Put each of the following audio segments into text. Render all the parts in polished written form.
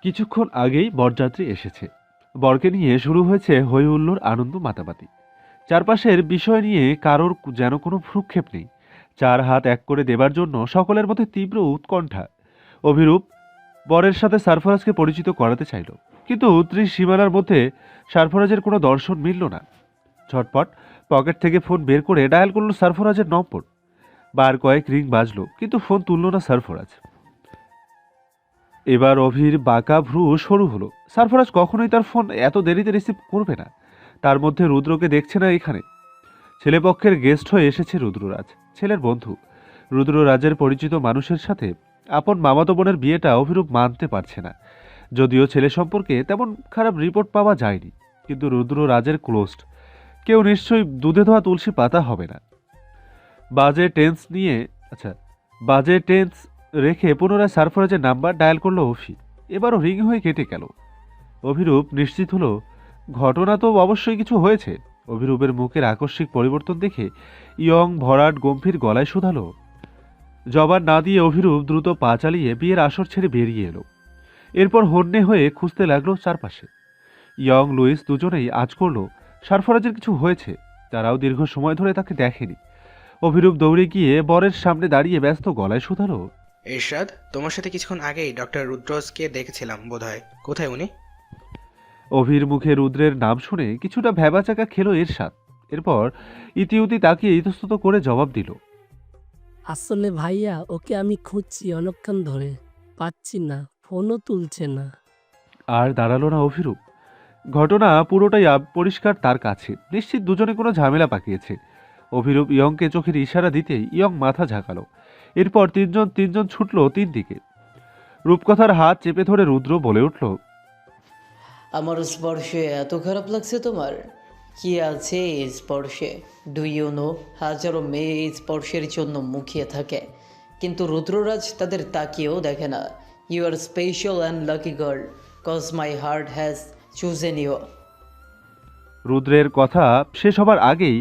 কিছুক্ষণ আগেই বরযাত্রী এসেছে। বরকে নিয়ে শুরু হয়েছে হই হুল্লোড়, আনন্দ মাতামাতি। চারপাশের বিষয় নিয়ে কারোর যেন কোনো ভ্রুক্ষেপ নেই। চার হাত এক করে দেবার জন্য সকলের মধ্যে তীব্র উৎকণ্ঠা। অভিরূপ বরের সাথে সারফরাজকে পরিচিত করাতে চাইল, কিন্তু ত্রিসীমানার মধ্যে সারফরাজের কোনো দর্শন মিলল না। ঝটপট পকেট থেকে ফোন বের করে ডায়াল করলো সারফরাজের নম্বর। বার কয়েক রিং বাজলো, কিন্তু ফোন তুলল না সারফরাজ। এবার অভির বাঁকা ভ্রু সরু হলো। সারফরাজ কখনোই তার ফোন এত দেরিতে রিসিভ করবে না। তার মধ্যে রুদ্রকে দেখছে না এখানে। ছেলেপক্ষের গেস্ট হয়ে এসেছে রুদ্ররাজ, ছেলের বন্ধু। রুদ্ররাজের পরিচিত মানুষের সাথে আপন মামাতো বোনের বিয়েটা অভিরূপ মানতে পারছে না। যদিও ছেলে সম্পর্কে তেমন খারাপ রিপোর্ট পাওয়া যায়নি, কিন্তু রুদ্ররাজের ক্লোজড কেউ নিশ্চয়ই দুধে ধোয়া তুলসী পাতা হবে না। বাজে টেন্স নিয়ে আচ্ছা বাজে টেন্স রেখে পুনরায় সারফরাজের নাম্বার ডায়াল করলো অভি। এবারও রিং হয়ে কেটে গেল। অভিরূপ নিশ্চিত হলো ঘটনা তো অবশ্যই কিছু হয়েছে। অভিরূপের মুখের আকস্মিক পরিবর্তন দেখে ইয়ং ভরাট গম্ভীর গলায় শুধালো। জবাব না দিয়ে অভিরূপ দ্রুত পা চালিয়ে বিয়ের আসর ছেড়ে বেরিয়ে এলো। এরপর হন্যে হয়ে খুঁজতে লাগলো চারপাশে। ইয়ং লুইস দুজনেই আজ করলো সারফরাজের কিছু হয়েছে। তারাও দীর্ঘ সময় ধরে তাকে দেখেনি। অভিরূপ দৌড়ে গিয়ে বরের সামনে দাঁড়িয়ে ব্যস্ত গলায় শুধালো। এরশাদ, তোমার সাথে কিছুক্ষণ আগেই ডক্টর রুদ্রসকে দেখেছিলাম বোধহয়। কোথায় উনি? অভির মুখে রুদ্রের নাম শুনে কিছুটা ভ্যাবাচাকা খেলো এরশাদ। এরপর ইতিউতি তাকিয়ে ইতস্তত করে জবাব দিল। আসলে ভাইয়া, ওকে আমি খুঁজছি অনেকক্ষণ ধরে, পাচ্ছি না, ফোনও তুলছে না। আর দাঁড়ালো না অভিরূপ। ঘটনা পুরোটাই পরিষ্কার তার কাছে। নিশ্চিত দুজনে কোনো ঝামেলা পাকিয়েছে। অভিরূপ ইয়ংকে চোখের ইশারা দিতেই ইয়ং মাথা ঝাঁকালো। এরপর তিনজন তিনজন ছুটল তিন দিকে। রূপকথার হাত চেপে ধরে রুদ্র বলে উঠল। আমার স্পর্শে এত খারাপ লাগছে তোমার? কি আছে এই স্পর্শে? ডু ইউ নো, হাজারো মেয়ে এই স্পর্শের জন্য মুখিয়ে থাকে, কিন্তু রুদ্ররাজ তাদের তাকিয়েও দেখে না। You are special and lucky girl, cause my heart has chosen you. রুদ্রের কথা শেষ হবার আগেই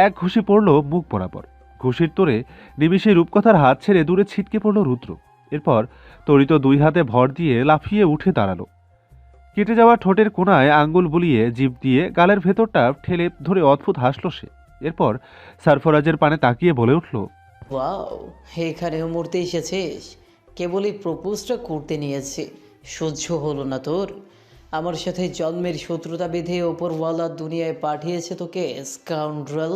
এক ঘুষি পড়ল মুখ বরাবর। ঘুষির তোরে নিমিষে রূপকথার হাত ছেড়ে দূরে ছিটকে পড়ল রুদ্র। এরপর তড়িত দুই হাতে ভর দিয়ে লাফিয়ে উঠে দাঁড়ালো। কেটে যাওয়া ঠোঁটের কোণায় আঙ্গুল বুলিয়ে জিভ দিয়ে গালের ভেতরটা ঠেলে ধরে অদ্ভুত হাসল সে। এরপর সারফরাজের পানে তাকিয়ে বলে উঠল। ওয়াও, এখানেও মরতে এসেছিস? কেবলই প্রপোজটা করতে নিয়েছি, সহ্য হলো না তোর? আমার সাথে জন্মের শত্রুতা বেঁধে ওপরওয়ালা দুনিয়ায় পাঠিয়েছে তোকে, স্কাউন্ড্রেল।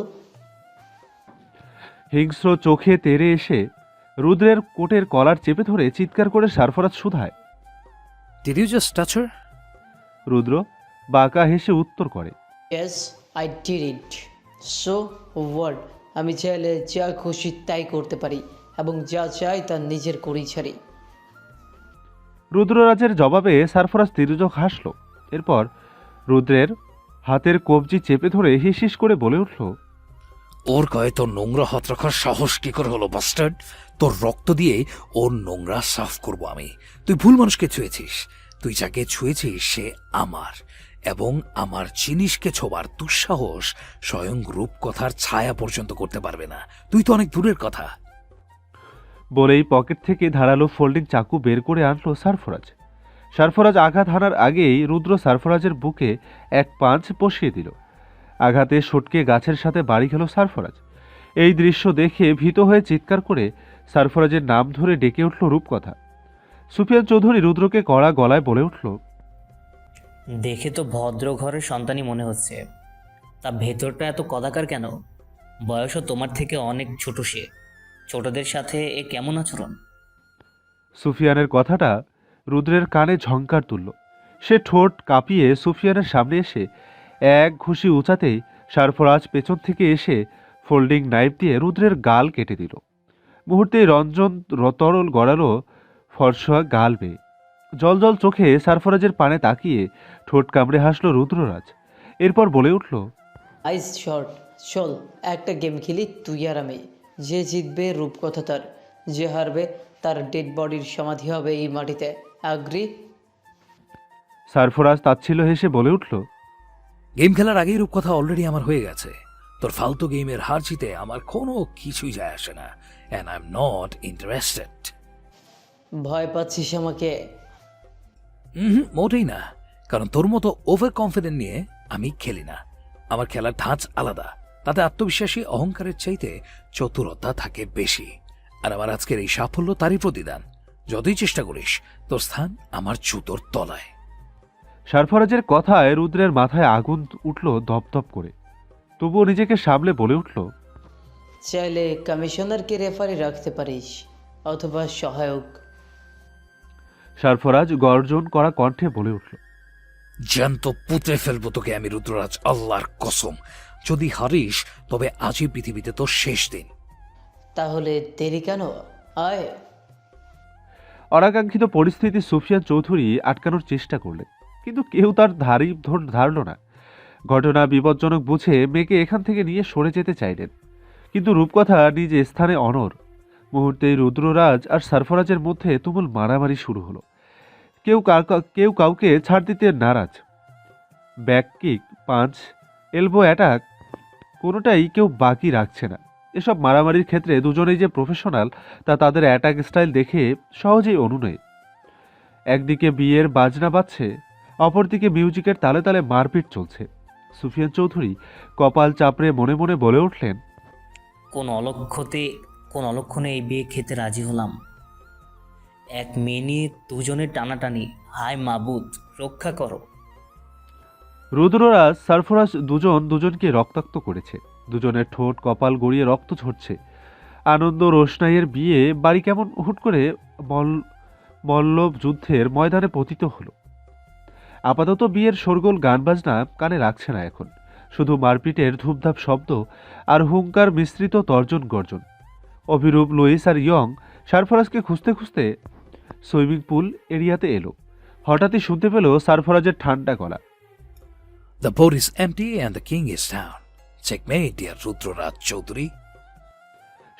হিংস্র চোখে তেড়ে এসে রুদ্রের কোটের কলার চেপে ধরে চিৎকার করে Sarfaraz শুধায়। Did you just touch her? রুদ্র বাঁকা হেসে উত্তর করে। Yes, I did it. So what? আমি চাইলে যা খুশি তাই করতে পারি, এবং যা চাই তা নিজের করেই ছাড়ি। রুদ্ররাজের জবাবে সারফরাজ তির্যক হাসল। এরপর রুদ্রের হাতের কবজি চেপে ধরে হিস হিস করে বলে উঠল। ওর গায়ে তোর নোংরা হাত রাখার সাহস কি করে হলো বাস্টার্ড? তোর রক্ত দিয়ে ওর নোংরা সাফ করব আমি। তুই ভুল মানুষকে ছুঁয়েছিস। তুই যাকে ছুঁয়েছিস সে আমার, এবং আমার জিনিসকে ছোবার দুঃসাহস স্বয়ং রূপকথার ছায়া পর্যন্ত করতে পারবে না। তুই তো অনেক দূরের কথা। বলেই পকেট থেকে ধারালো ফোল্ডিং চাকু বের করে আনলো সারফরাজ। সারফরাজ আঘাত হানার আগেই রুদ্র সারফরাজের বুকে এক পাঞ্চ বসিয়ে দিল। আঘাতে সটকে গাছের সাথে বাড়ি গেল সারফরাজ। এই দৃশ্য দেখে ভীত হয়ে চিৎকার করে সারফরাজের নাম ধরে ডেকে উঠল রূপকথা। সুফিয়ান চৌধুরী রুদ্রকে কড়া গলায় বলে উঠল। দেখে তো ভদ্র ঘরের সন্তানই মনে হচ্ছে, তা ভেতরটা এত কদাকার কেন? বয়সও তোমার থেকে অনেক ছোট সে। ছোটদের সাথে এ কেমন আচরণ? সুফিয়ানের কথাটা রুদ্রের কানে ঝংকার তুলল। সে ঠোঁট কাঁপিয়ে সুফিয়ানের সামনে এসে এক ঘুষি উঁচাতেই সারফরাজ পেছন থেকে এসে ফোল্ডিং নাইফ দিয়ে রুদ্রের গাল কেটে দিল। মুহূর্তেই রঞ্জন তরল গড়ালো ফর্সা গাল বেয়ে। জল জল চোখে সারফরাজের পানে তাকিয়ে ঠোঁট কামড়ে হাসল রুদ্ররাজ। এরপর বলে উঠল। আইস শর্ট, চল একটা গেম খেলি তুই আর আমি। যে জিতবে রূপকথা তার, যে হারবে তার ডেড বডির সমাধি হবে এই মাটিতে। আগ্রি? সারফরাজ তাচ্ছিল্য হেসে বলে উঠল। গেম খেলার আগেই রূপকথা অলরেডি আমার হয়ে গেছে। তোর ফালতু গেমের হার জিতে আমার কোনো কিছুই যায় আসে না, and I am not interested. ভয় পাচ্ছিস আমাকে? মোটেই না, কারণ তোর মতো ওভার কনফিডেন্ট নিয়ে আমি খেলি না। আমার খেলার ধাঁচ আলাদা, তাতে আত্মবিশ্বাসী অহংকারের চাইতে চতুরতা থাকে বেশি। আর আমার আজকের এই সাফল্য তারই প্রতিদান। যতই চেষ্টা করিস, তোর স্থান আমার জুতোর তলায়। সারফরাজের কথায় রুদ্রের মাথায় আগুন উঠল দপদপ করে, তবুও নিজেকে সামলে বলে উঠল, চাইলে কমিশনারকে রেফারি রাখতে পারিস, অথবা সহায়ক। সারফরাজ গর্জন করা কণ্ঠে বলে উঠল, জ্যান্ত পুঁতে ফেলবো তোকে আমি রুদ্ররাজ, আল্লাহর কসম। যদি হারিস তবে আজই পৃথিবীতে তোর শেষ দিন। তাহলে দেরি কেন? আয়। অনাকাঙ্ক্ষিত পরিস্থিতি সুফিয়ান চৌধুরী আটকানোর চেষ্টা করলেন, কিন্তু কেউ তার ধারল না। ঘটনা বিপজ্জনক বুঝে মেয়েকে এখান থেকে নিয়ে সরে যেতে চাইলেন, কিন্তু রূপকথা নিজ স্থানে অনড়। মুহূর্তেই রুদ্ররাজ আর সারফরাজের মধ্যে তুমুল মারামারি শুরু হলো। কেউ কাউকে ছাড় দিতে নারাজ। Back kick, punch, elbow attack, কোনোটাই কেউ বাকি রাখছে না। এসব মারামারির ক্ষেত্রে দুজনেই যে প্রফেশনাল তা তাদের অ্যাটাক স্টাইল দেখে সহজেই অনুনয়। একদিকে বিয়ের বাজনা বাজছে, অপরদিকে মিউজিকের তালে তালে মারপিট চলছে। সুফিয়ান চৌধুরী কপাল চাপড়ে মনে মনে বলে উঠলেন, কোন অলক্ষণে এই বিয়ে খেতে রাজি হলাম। এক মেয়ে নিয়ে দুজনের টানাটানি, হায় মাবুদ রক্ষা করো। রুদ্ররাজ সারফরাজ দুজনকে রক্তাক্ত করেছে। দুজনের ঠোঁট কপাল গড়িয়ে রক্ত ঝরছে। আনন্দ রোশনাইয়ের বিয়ে বাড়ি কেমন হুট করে মল্লব যুদ্ধের ময়দানে পতিত হলো। আপাতত বিয়ের শোরগোল গান বাজনা কানে রাখছে না এখন, শুধু মারপিটের ধূপধাপ শব্দ আর হুঙ্কার মিশ্রিত তর্জন গর্জন। অভিরূপ, লুইস আর ইয়ং সারফরাজকে খুঁজতে খুঁজতে সুইমিং পুল এরিয়াতে এলো। হঠাৎই শুনতে পেল সারফরাজের ঠান্ডা গলা, The boat is empty and the king is down. Checkmate, dear রুদ্ররাজ Chowdhury.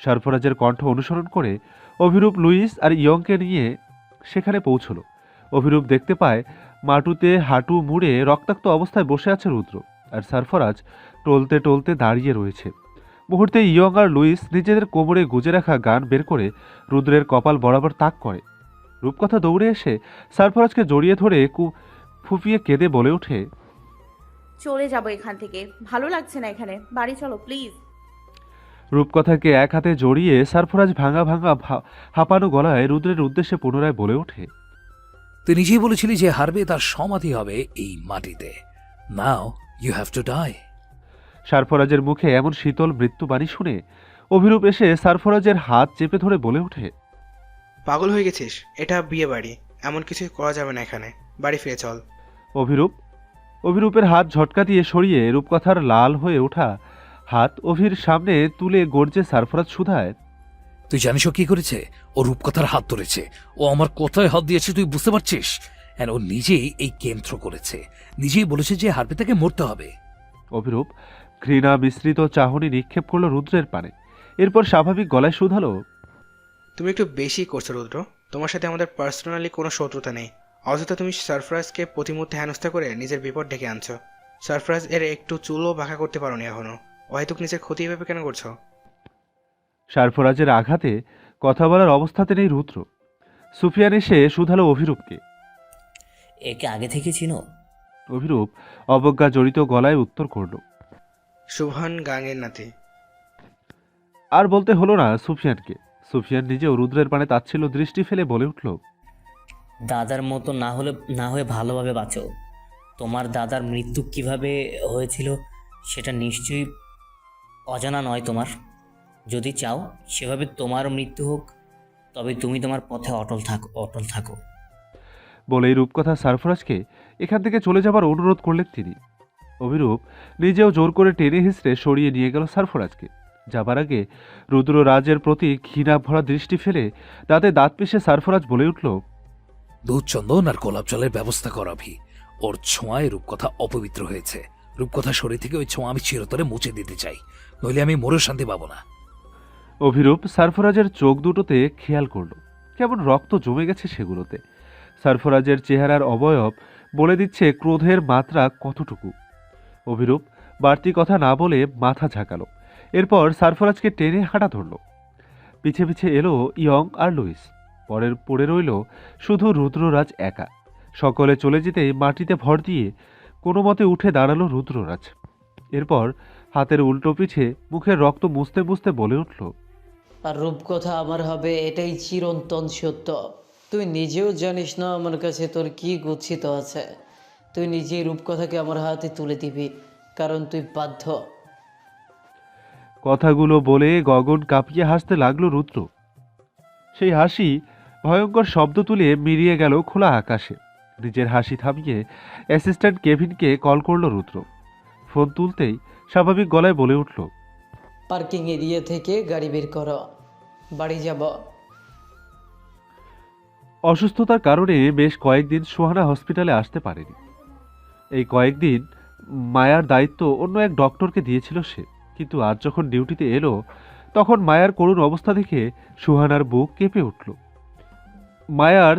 সারফরাজের কণ্ঠ অনুসরণ করে অভিরূপ, লুইস আর ইয়ংকে নিয়ে সেখানে পৌঁছল। অভিরূপ দেখতে পায় মাটুতে হাঁটু মুড়ে রক্তাক্ত অবস্থায় বসে আছে রুদ্র, আর সারফরাজ টলতে টলতে দাঁড়িয়ে রয়েছে। মুহূর্তে ইয়ং আর লুইস নিজেদের কোমরে গুজে রাখা গান বের করে রুদ্রের কপাল বরাবর তাক করে। রূপকথা দৌড়ে এসে সারফরাজকে জড়িয়ে ধরে ফুপিয়ে কেঁদে বলে ওঠে, চলে যাব এখান থেকে, ভালো লাগছে না এখানে, বাড়ি চলো প্লিজ। রূপকথাকে এক হাতে জড়িয়ে সারফরাজ ভাঙা ভাঙা হাঁপানো গলায় রুদ্রের উদ্দেশ্যে পুনরায় বলে ওঠে, তুই নিজেই বলেছিলি যে হারবে তার সমাধি হবে এই মাটিতে। Now you have to die. সারফরাজের মুখে এমন শীতল মৃত্যুবাণী শুনে অভিরূপ এসে সারফরাজের হাত চেপে ধরে বলে ওঠে, পাগল হয়ে গেছিস? এটা বিয়ে বাড়ি, এমন কিছু করা যাবে না এখানে, বাড়ি ফিরে চল। অভিরূপের হাত ঝটকা দিয়ে সরিয়ে রূপকথার লাল হয়ে ওঠা হাত অভির সামনে তুলে গর্জে সারফরাজ শুধায়, তুই জানিস ও কি করেছে? ও রূপকথার হাত ধরেছে। ও আমার কোথায় হাত দিয়েছে তুই বুঝতে পারছিস? আর ও নিজেই এই কেন্দ্র করেছে, নিজেই বলেছে যে হারবে তাকে মরতে হবে। অভিরূপ ঘৃণা মিশ্রিত চাহনি নিক্ষেপ করলো রুদ্রের পানে, এরপর স্বাভাবিক গলায় শুধালো, তুমি একটু বেশি করছো রুদ্র, তোমার সাথে আমাদের পার্সোনালি কোনো শত্রুতা নেই। অযথা তুমি সারফরাজকে প্রতি মুহূর্তে হেনস্থা করে নিজের বিপদ ডেকে আনছো। সারফরাজ এর একটু চুলও বাঁকা করতে পারোনি এখনো, অহেতুক নিজের ক্ষতি এভাবে কেন করছো? সারফরাজের আঘাতে কথা বলার অবস্থাতে নেই রুদ্র। সুফিয়ান এসে শুধালো অভিরূপকে। একে আগে থেকে চিনো? অভিরূপ অবজ্ঞা জড়িত গলায় উত্তর করল, শুভান গাঙের নাতি। আর বলতে হলো না সুফিয়ানকে। সুফিয়ান নিজেও রুদ্রের পানে তাচ্ছিল্য দৃষ্টি ফেলে বলে উঠল, দাদার মতো না হয়ে ভালোভাবে বাঁচো। তোমার দাদার মৃত্যু কিভাবে হয়েছিল সেটা নিশ্চয়ই অজানা নয় তোমার। যদি চাও সেভাবে তোমার মৃত্যু হোক, তবে তুমি তোমার পথে অটল থাকো। বলেই রূপকথা সারফরাজকে এখান থেকে চলে যাবার অনুরোধ করলেন তিনি। অভিরূপ নিজেও জোর করে টেনে হিঁচড়ে সরিয়ে নিয়ে গেল সারফরাজকে। যাবার আগে রুদ্ররাজের প্রতি ঘৃণা ভরা দৃষ্টি ফেলে দাঁতে দাঁত পিষে সারফরাজ বলে উঠল, দুধ চন্দন আর গোলাপ জলের ব্যবস্থা করাবি। ওর ছোঁয়ায় রূপকথা অপবিত্র হয়েছে। রূপকথা শরীর থেকে ওই ছোঁয়া আমি চিরতরে মুছে দিতে চাই, নইলে আমি মরেও শান্তি পাবো না। অভিরূপ সারফরাজের চোখ দুটোতে খেয়াল করল, কেমন রক্ত জমে গেছে সেগুলোতে। সারফরাজের চেহারার অবয়ব বলে দিচ্ছে ক্রোধের মাত্রা কতটুকু। অভিরূপ বাড়তি কথা না বলে মাথা ঝাঁকালো, এরপর সারফরাজকে টেনে হাঁটা ধরল। পিছে পিছে এলো ইয়ং আর লুইস, পড়ে রইল শুধু রুদ্ররাজ একা। সকলে চলে যেতেই মাটিতে ভর দিয়ে কোনো মতে উঠে দাঁড়ালো রুদ্ররাজ। এরপর হাতের উল্টো পিঠে মুখের রক্ত মুছতে মুছতে বলে উঠল, আর রূপকথা আমার হবে এটাই চিরন্তন সত্য। তুই নিজেও জানিস না আমার কাছে তোর কি গচ্ছিত আছে। তুই নিজেই রূপকথাকে আমার হাতে তুলে দিবি, কারণ তুই বাধ্য। কথাগুলো বলে গগন কাঁপিয়ে হাসতে লাগলো রুদ্র। সেই হাসি ভয়ঙ্কর শব্দ তুলে মিলিয়ে গেল খোলা আকাশে। নিজের হাসি থামিয়ে অ্যাসিস্ট্যান্ট কেভিনকে কল করলো রুদ্র। ফোন তুলতেই স্বাভাবিক গলায় বলে উঠল, পার্কিং এরিয়া থেকে গাড়ি বের করো, বাড়ি যাব। অসুস্থতার কারণে বেশ কয়েকদিন সোহানা হসপিটালে আসতে পারেনি। এই কয়েকদিন মায়ার দায়িত্ব অন্য এক ডক্টরকে দিয়েছিল সে। কিন্তু আজ যখন ডিউটিতে এলো তখন মায়ার করুণ অবস্থা দেখে সুহানার বুক কেঁপে উঠল। মায়ার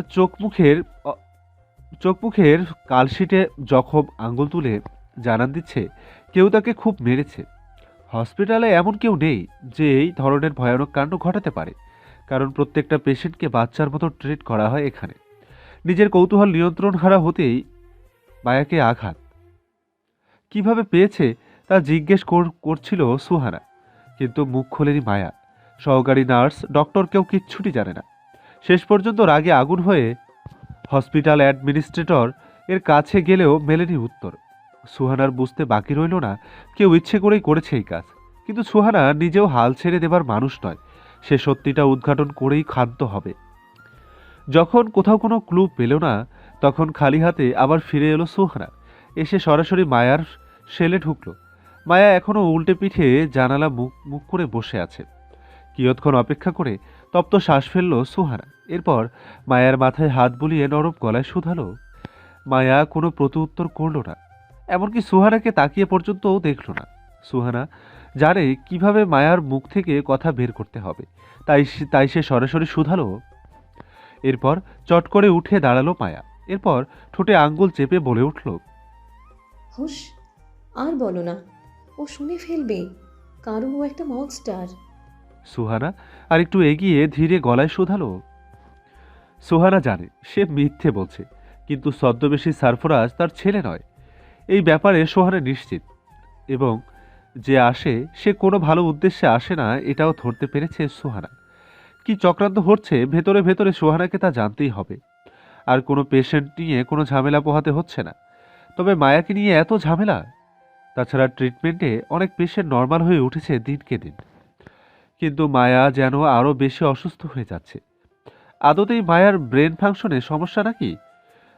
চোখ মুখের কালশিটে জখম আঙ্গুল তুলে জানান দিচ্ছে কেউ তাকে খুব মেরেছে। হসপিটালে এমন কেউ নেই যে এই ধরনের ভয়ানক কাণ্ড ঘটাতে পারে, কারণ প্রত্যেকটা পেশেন্টকে বাচ্চার মতো ট্রিট করা হয় এখানে। নিজের কৌতূহল নিয়ন্ত্রণ হারা হতেই মায়াকে আঘাত কিভাবে পেয়েছে তা জিজ্ঞেস করছিল সুহানা, কিন্তু মুখ খোলেনি মায়া। সহকারী নার্স ডক্টর কেউ কিচ্ছুটি জানে না। শেষ পর্যন্ত রাগে আগুন হয়ে হসপিটাল অ্যাডমিনিস্ট্রেটর এর কাছে গেলেও মেলেনি উত্তর। সুহানার বুঝতে বাকি রইল না কেউ ইচ্ছে করেই করেছে এই কাজ। কিন্তু সুহানা নিজেও হাল ছেড়ে দেবার মানুষ নয়, সে সত্যিটা উদ্ঘাটন করেই ক্ষান্ত হবে। যখন কোথাও কোনো ক্লু পেল না তখন খালি হাতে আবার ফিরে এলো সুহানা। এসে সরাসরি মায়ার সেলে ঢুকলো। মায়া এখনো উল্টে পিঠে জানালা মুখ করে বসে আছে। কিয়ৎক্ষণ অপেক্ষা করে তপ্ত শ্বাস ফেলল সুহানা। এরপর মায়ার মাথায় হাত বুলিয়ে নরম গলায় শুধালো। মায়া কোনো প্রত্যুত্তর করল না, এমনকি সুহানাকে তাকিয়ে পর্যন্তও দেখল না। সুহানা জানে কিভাবে মায়ার মুখ থেকে কথা বের করতে হবে, তাই সে সরাসরি শুধালো। এরপর চট করে উঠে দাঁড়ালো মায়া। এরপর ঠোঁটে আঙ্গুল চেপে বলে উঠল, হুশ, আর বলো না, ও শুনে ফেলবে, কারণ ও একটা মনস্টার। সুহানা আর একটু এগিয়ে ধীরে গলায় শুধালো। সুহানা জানে সে মিথ্যে বলছে, কিন্তু ছদ্মবেশী সারফরাজ তার ছেলে নয় এই ব্যাপারে সোহানা নিশ্চিত। এবং যে আসে সে কোনো ভালো উদ্দেশ্যে আসে না এটাও ধরতে পেরেছে সুহানা। কি চক্রান্ত হচ্ছে ভেতরে ভেতরে সোহানাকে তা জানতেই হবে। আর কোনো পেশেন্ট নিয়ে কোনো ঝামেলা পোহাতে হচ্ছে না, তবে মায়াকে নিয়ে এত ঝামেলা। তাছাড়া ট্রিটমেন্টে অনেক পেশেন্ট নর্মাল হয়ে উঠেছে দিনকে দিন, কিন্তু মায়া যেন আরও বেশি অসুস্থ হয়ে যাচ্ছে। আদতেই মায়ার ব্রেন ফাংশনে সমস্যা নাকি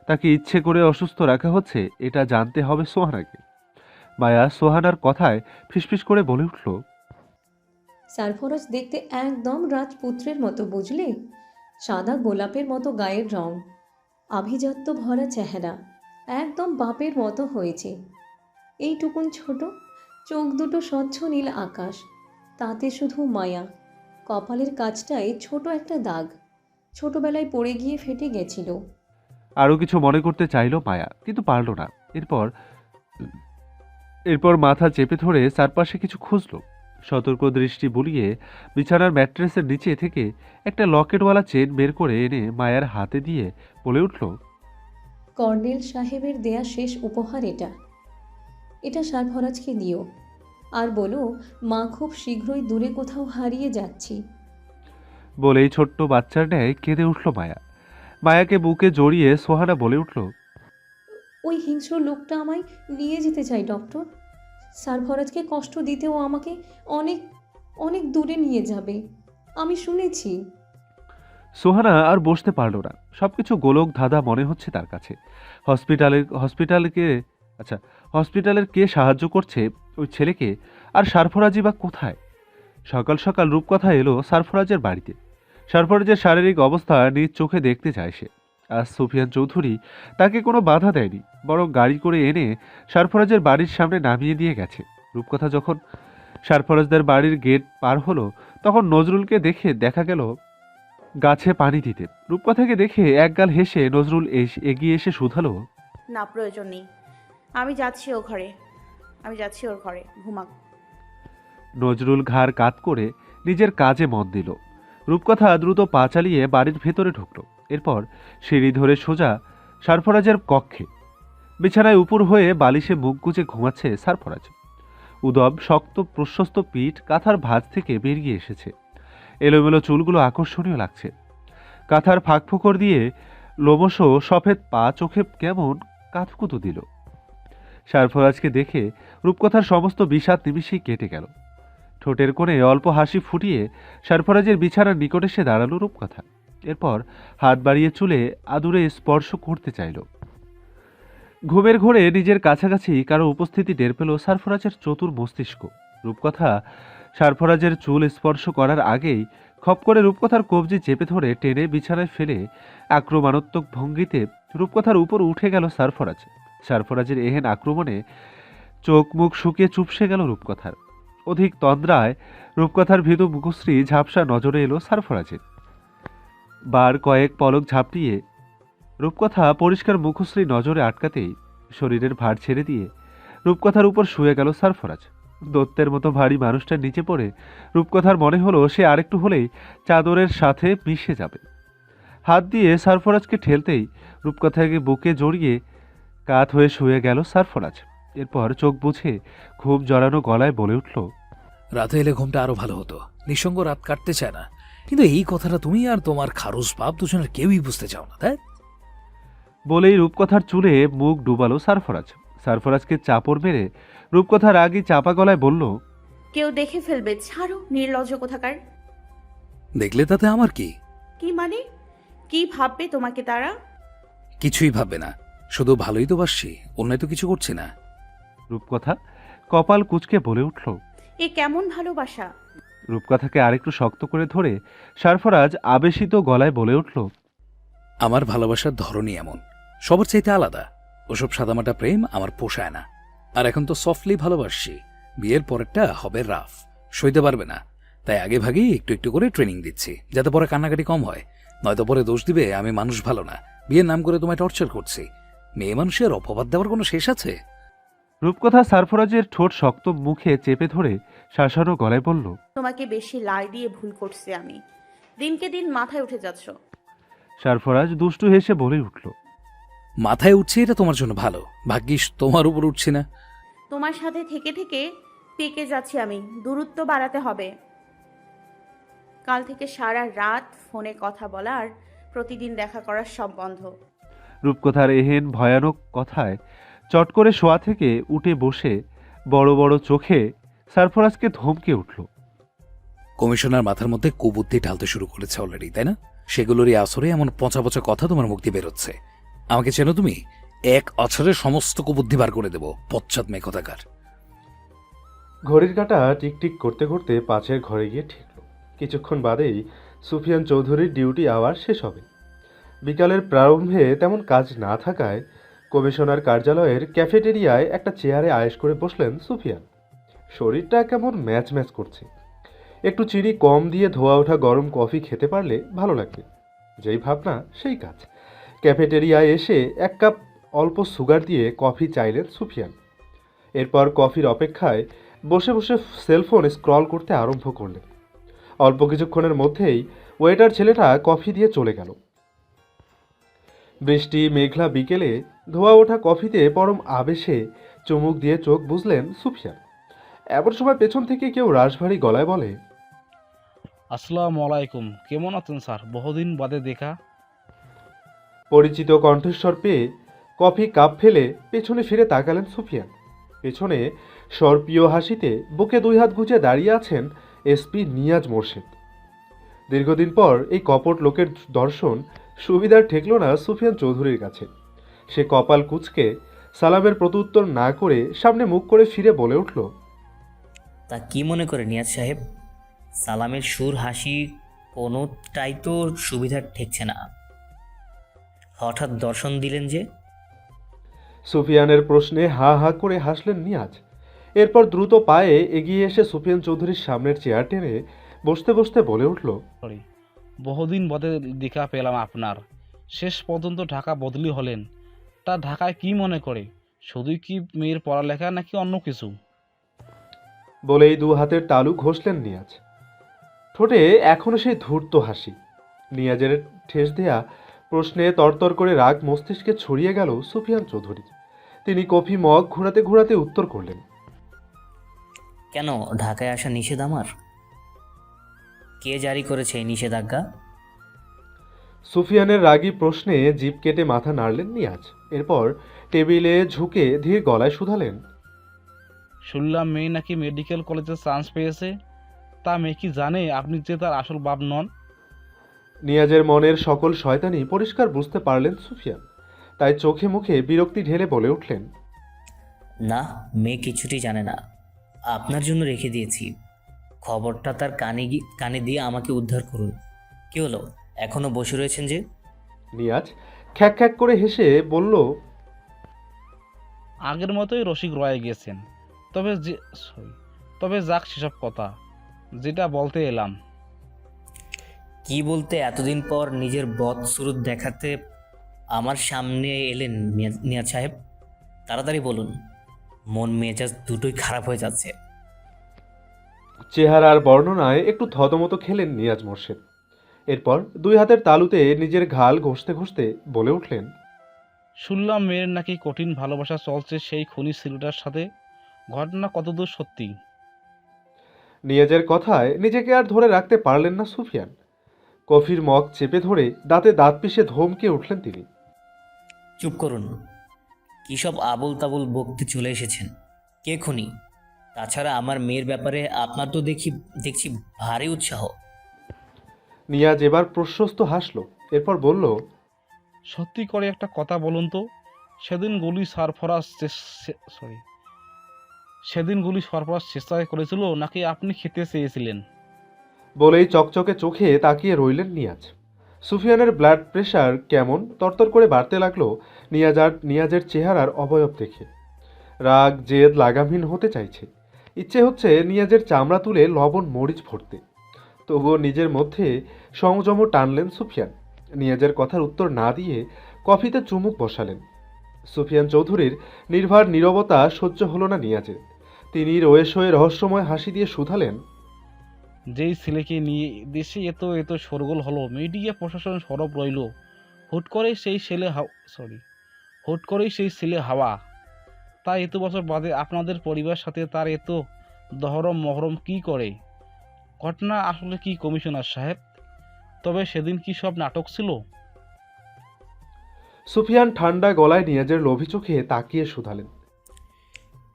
তাকে ইচ্ছে করে অসুস্থ রাখা হচ্ছে এটা জানতে হবে সোহানাকে। মায়া সোহানার কথায় ফিসফিস করে বলে উঠল, সারফরাজ দেখতে একদম রাজপুত্রের মতো, বুঝলে? সাদা গোলাপের মতো গায়ের রং, আভিজাত্য ভরা চেহারা, একদম বাপের মতো হয়েছে। এইটুকুন ছোট চোখ দুটো স্বচ্ছ নীল আকাশ, তাতে শুধু মায়া। কপালের কাছটায় ছোট একটা দাগ, ছোটবেলায় পড়ে গিয়ে ফেটে গেছিল। আরও কিছু মনে করতে চাইল মায়া, কিন্তু পারল না। এরপর মাথা চেপে ধরে চারপাশে কিছু খুঁজল। সতর্ক দৃষ্টি বুলিয়ে বিছানার ম্যাট্রেসের নিচে থেকে একটা লকেটওয়ালা চেন বের করে এনে মায়ার হাতে দিয়ে বলে উঠল, কর্নেল সাহেবের দেয়া শেষ উপহার এটা। এটা সারফরাজকে দিও, আর বলো মা খুব শীঘ্রই দূরে কোথাও হারিয়ে যাচ্ছি। বলেই ছোট্ট বাচ্চার ন্যায় কেঁদে উঠল মায়া। মায়াকে বুকে জড়িয়ে সোহানা বলে উঠল, ওই হিংস্র লোকটা আমায় নিয়ে যেতে চাই ডক্টর। সারফরাজকে কষ্ট দিতেও আমাকে অনেক অনেক দূরে নিয়ে যাবে, আমি শুনেছি। সোহানা আর বসতে পারল না। সবকিছু গোলক ধাঁধা মনে হচ্ছে তার কাছে। হসপিটালের কে সাহায্য করছে ওই ছেলেকে, আর সারফরাজি বা কোথায়? সকাল সকাল রূপকথা এলো সারফরাজের বাড়িতে। সারফরাজের শারীরিক অবস্থা নিজ চোখে দেখতে চায় সে। আজ সুফিয়ান চৌধুরী তাকে কোনো বাধা দেয়নি, বরং গাড়ি করে এনে সারফরাজের বাড়ির সামনে নামিয়ে দিয়ে গেছে। রূপকথা যখন সারফরাজদের বাড়ির গেট পার হলো তখন নজরুলকে দেখা গেল গাছে পানি দিতে। রূপকথাকে দেখে একগাল হেসে নজরুল এগিয়ে এসে শুধালো, না, প্রয়োজন নেই, আমি যাচ্ছি ওর ঘরে ঘুমাক। নজরুল ঘাড় কাত করে নিজের কাজে মন দিল। রূপকথা দ্রুত পা চালিয়ে বাড়ির ভেতরে ঢুকলো। এরপর সিঁড়ি ধরে সোজা সারফরাজের কক্ষে। বিছানায় উপর হয়ে বালিশে মুখ গুজে ঘুমাচ্ছে সারফরাজ। উদম শক্ত প্রশস্ত পিঠ কাঁথার ভাঁজ থেকে বেরিয়ে এসেছে। এলোমেলো চুলগুলো আকর্ষণীয় লাগছে। কাঁথার ফাঁকফোকর দিয়ে লোমশ সফেদ পা চোখে কেমন কাঁতকুতো দিল। সারফরাজকে দেখে রূপকথার সমস্ত বিষাদ নিমিষেই কেটে গেল। ঠোঁটের কোণে অল্প হাসি ফুটিয়ে সারফরাজের বিছানার নিকট এসে দাঁড়ালো রূপকথা। এরপর হাত বাড়িয়ে চুলে আদুরে স্পর্শ করতে চাইল। ঘুমের ঘোরে নিজের কাছাকাছি কারো উপস্থিতি টের পেল সারফরাজের চতুর মস্তিষ্ক। রূপকথা সারফরাজের চুল স্পর্শ করার আগেই খপ করে রূপকথার কবজি চেপে ধরে টেনে বিছানায় ফেলে আক্রমণাত্মক ভঙ্গিতে রূপকথার উপর উঠে গেল সারফরাজ। সারফরাজের এহেন আক্রমণে চোখ মুখ শুকিয়ে চুপসে গেল রূপকথার। অধিক তন্দ্রায় রূপকথার ভীতু মুখশ্রী ঝাপসা নজরে এলো সারফরাজের। বার কয়েক পলক ঝাপটিয়ে রূপকথা পরিষ্কার মুখশ্রী নজরে আটকাতেই শরীরের ভার ছেড়ে দিয়ে রূপকথার উপর শুয়ে গেল সারফরাজ। দত্তের মতো ভারী মানুষটা নিচে পড়ে রূপকথার মনে হলো সে আরেকটু হলেই চাদরের সাথে মিশে যাবে। হাত দিয়ে সারফরাজকে ঠেলতেই রূপকথাকে বুকে জড়িয়ে কাত হয়ে শুয়ে গেল সারফরাজ। এরপর চোখ বুঝে ঘুম জড়ানো গলায় বলে উঠল, রাতে এলে ঘুমটা আরো ভালো হতো। নিঃসঙ্গ রাত কাটতে চায় না, কিন্তু এই কথাটা তুমি আর তোমার খারুস বাপ দুজনের কেউই বুঝতে চাও না, তাই? বলেই রূপকথার চুলে মুখ ডুবালো সারফরাজ। সারফরাজকে চাপড় মেরে রূপকথার আগেই চাপা গলায় বলল, কেউ দেখে ফেলবে, ছাড়ো নির্লজ্জ কোথাকার। দেখলে তাতে আমার কি? কি মানে? কি ভাববে তোমাকে তারা? কিছুই ভাববে না, শুধু ভালোই তো বাসছি, অন্যায় তো কিছু করছি না। রূপকথা কপাল কুঁচকে বলে উঠল। এ কেমন ভালোবাসা? রূপকথাকে আরেকটু শক্ত করে ধরে সারফরাজ আবেশিত গলায় বলে উঠল, আমার ভালোবাসার ধরনই এমন, সবার চাইতে আলাদা। ওসব সাদামাটা প্রেম আমার পোষায় না। আর এখন তো সফটলি ভালোবাসছি, বিয়ের পরেরটা হবে রাফ, সইতে পারবে না। তাই আগে ভাগেই একটু একটু করে ট্রেনিং দিচ্ছি, যাতে পরে কান্নাকাটি কম হয়। নয়তো পরে দোষ দিবে আমি মানুষ ভালো না, বিয়ের নাম করে তোমায় টর্চার করছি। মেয়ে মানুষের অপবাদ দেওয়ার কোনো শেষ আছে? রূপকথা সারফরাজের ঠোঁট শক্ত মুখে চেপে ধরে শাসানো গলায় বলল, তোমাকে বেশি লাই দিয়ে ভুল করছি আমি। দিনকে দিন মাথায় উঠে যাচ্ছ। সারফরাজ দুষ্টু হেসে বলে উঠল, মাথায় উঠছে এটা তোমার জন্য ভালো, ভাগ্যিস তোমার উপর উঠছি না। তোমার সাথে থেকে থেকে পেকে যাচ্ছি আমি, দূরত্ব বাড়াতে হবে। কাল থেকে সারা রাত ফোনে কথা বলা আর প্রতিদিন দেখা করার সব বন্ধ। রূপকথার এহেন ভয়ানক কথায় চট করে শোয়া থেকে উঠে বসে বড় বড় চোখে সারফরাজকে ধমকে উঠল। কমিশনার মাথার মধ্যে কুবুদ্ধি ঢালতে শুরু করেছে অলরেডি, তাই না? সেগুলোরই আসরে এমন পচা পচা কথা তোমার মুখ দিয়ে বেরোচ্ছে। আমাকে চেনো তুমি? এক আছরে সমস্ত কুবুদ্ধি বার করে দেব, পশ্চাৎ মেয়ে কথাকার। ঘড়ির কাঁটা টিকটিক করতে করতে পাশের ঘরে গিয়ে ঠেকল। কিছুক্ষণ বাদেই সুফিয়ান চৌধুরীর ডিউটি আওয়ার শেষ হবে। বিকালের প্রারম্ভে তেমন কাজ না থাকায় কমিশনার কার্যালয়ের ক্যাফেটেরিয়ায় একটা চেয়ারে আয়েশ করে বসলেন সুফিয়ান। শরীরটা কেমন ম্যাচ ম্যাচ করছে। একটু চিনি কম দিয়ে ধোয়া ওঠা গরম কফি খেতে পারলে ভালো লাগবে। যেই ভাবনা সেই কাজ। ক্যাফেটেরিয়ায় এসে এক কাপ অল্প সুগার দিয়ে কফি চাইলেন সুফিয়ান। এরপর কফির অপেক্ষায় বসে বসে সেলফোন স্ক্রল করতে আরম্ভ করলেন। অল্প কিছুক্ষণের মধ্যেই ওয়েটার ছেলেটা কফি দিয়ে চলে গেল। বৃষ্টি মেঘলা বিকেলে ধোয়া ওঠা কফিতে পরম আবেশে চুমুক দিয়ে চোখ বুঝলেন সুফিয়ান। এমন সময় পেছন থেকে কেউ রাশভারী গলায় বলে, আসসালামু আলাইকুম, কেমন আছেন স্যার? বহুদিন বাদে দেখা। পরিচিত কণ্ঠস্বর পেয়ে কফি কাপ ফেলে পেছনে ফিরে তাকালেন সুফিয়ান। পেছনে সর্পীয় হাসিতে বুকে দুই হাত গুজে দাঁড়িয়ে আছেন এসপি নিয়াজ মোর্শেদ। দীর্ঘদিন পর এই কপট লোকের দর্শন সুবিধার ঠেকল না সুফিয়ান চৌধুরীর কাছে। সে কপাল কুঁচকে সালামের প্রত্যুত্তর না করে সামনে মুখ করে ফিরে বলে উঠল, তা কি মনে করে নিয়াজ সাহেব? সালামের সুর হাসি কোনোটাই তো সুবিধা ঠেকছে না। হঠাৎ দর্শন দিলেন যে? সুফিয়ানের প্রশ্নে হা হা করে হাসলেন নিয়াজ। এরপর দ্রুত পায়ে এগিয়ে এসে সুফিয়ান চৌধুরীর সামনের চেয়ার টেনে বসতে বসতে বলে উঠল, সরি, বহুদিন বাদে দেখা পেলাম আপনার। শেষ পর্যন্ত ঢাকা বদলি হলেন, তা ঢাকায় কি মনে করে? শুধুই কি মেয়ের পড়ালেখা নাকি অন্য কিছু? বলেই দু হাতের তালু ঘষলেন নিয়াজ। ঠোঁটে এখনো সেই ধূর্ত হাসি। নিয়াজের ঠেস দেয়া প্রশ্নে তরতর করে রাগ মস্তিষ্কে ছড়িয়ে গেল সুফিয়ান চৌধুরীর। তিনি কফি মগ ঘোরাতে ঘোরাতে উত্তর করলেন, কেন ঢাকায় আসা নিষেধ আমার? কে জারি করেছে এই নিষেধাজ্ঞা? সুফিয়ানের রাগী প্রশ্নে জিভ কেটে মাথা নাড়লেন নিয়াজ। এরপর টেবিলে ঝুঁকে ধীর গলায় শুধালেন, শুনলাম মেয়ে নাকি মেডিকেল কলেজে চান্স পেয়েছে। তা মেয়ে কি জানে আপনি যে তার আসল বাপ নন? নিয়াজের মনের সকল শয়তানি পরিষ্কার বুঝতে পারলেন সুফিয়ান। তাই চোখে মুখে বিরক্তি ঢেলে বলে উঠলেন, না, মেয়ে কিছুটি জানে না। আপনার জন্য রেখে দিয়েছি। খবরটা তার কানে দিয়ে আমাকে উদ্ধার করুন। কি হলো, এখনো বসে রয়েছেন যে? নিয়াজ খ্যাক খ্যাক করে হেসে বলল, আগের মতোই রসিক রয়ে গেছেন। তবে যাক সেসব কথা, যেটা বলতে এলাম। কি বলতে এতদিন পর নিজের বদসুরত দেখাতে আমার সামনে এলেন নিয়াজ সাহেব? তাড়াতাড়ি বলুন, মন মেজাজ দুটোই খারাপ হয়ে যাচ্ছে। চেহারার বর্ণনায় একটু থতমত খেলেন নিয়াজ মোর্শেদ। এরপর দুই হাতের তালুতে নিজের ঘাল ঘষতে ঘষতে বলে উঠলেন, শুনলাম মেয়ের নাকি কঠিন ভালোবাসা চলছে সেই খুনি ছেলেটার সাথে। ঘটনা কতদূর সত্যি? নিয়াজের কথায় নিজেকে আর ধরে রাখতে পারলেন না সুফিয়ান। কফির মগ চেপে ধরে দাঁতে দাঁত পিষে ধমকে উঠলেন তিনি। চুপ করুন। কী সব আবল তাবল বকতে চলে এসেছেন? কে খুনি? তাছাড়া আমার মেয়ের ব্যাপারে আপনার তো দেখছি ভারী উৎসাহ। নিয়াজ এবার প্রশস্ত হাসল। এরপর বলল, সত্যি করে একটা কথা বলুন তো, সেদিন গুলি সরফরাজ চেষ্টা করেছিল নাকি আপনি খেতে চেয়েছিলেন? বলেই চকচকে চোখে তাকিয়ে রইলেন নিয়াজ। সুফিয়ানের ব্লাড প্রেশার কেমন তরতর করে বাড়তে লাগলো নিয়াজের চেহারার অবয়ব দেখে। রাগ জেদ লাগামহীন হতে চাইছে। ইচ্ছে হচ্ছে নিয়াজের চামড়া তুলে লবণ মরিচ ভরতে। তবুও নিজের মধ্যে সংযম টানলেন সুফিয়ান। নিয়াজের কথার উত্তর না দিয়ে কফিতে চুমুক বসালেন। সুফিয়ান চৌধুরীর নির্ভার নীরবতা সহ্য হলো না নিয়াজের। তিনি রয়েস হয়ে রহস্যময় হাসি দিয়ে শুধালেন, যেই ছেলেকে নিয়ে দেশে এত এত শোরগোল হলো, মিডিয়া প্রশাসন সরব রইল, হুট করেই সেই ছেলে হাওয়া। তাই এত বছর বাদে আপনাদের পরিবার সাথে তার এত দহরম মহরম কি করে? ঘটনা আসলে কি কমিশনার সাহেব? তবে সেদিন কি সব নাটক ছিল? সুফিয়ান ঠান্ডা গলায় নিয়াজের লোভী চোখে তাকিয়ে শুধালেন।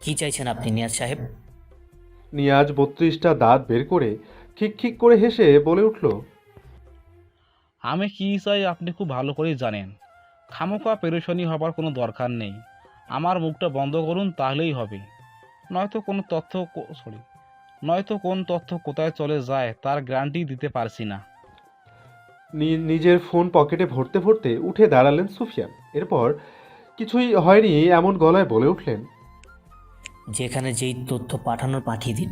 কি চাইছেন আপনি নিয়াজ সাহেব? নিয়াজ 32টা দাঁত বের করে খিক করে হেসে বলে উঠল, আমি কি চাই আপনি খুব ভালো করেই জানেন। খামোকা পেরেশানি হবার কোনো দরকার নেই। আমার মুখটা বন্ধ করুন, তাহলেই হবে। নয়তো কোন তথ্য কোথায় চলে যায় তার গ্যারান্টি দিতে পারছি না। নিজের ফোন পকেটে ভরতে ভরতে উঠে দাঁড়ালেন সুফিয়ান। এরপর কিছুই হয়নি এমন গলায় বলে উঠলেন, যেখানে যেই তথ্য পাঠানোর পাঠিয়ে দিন।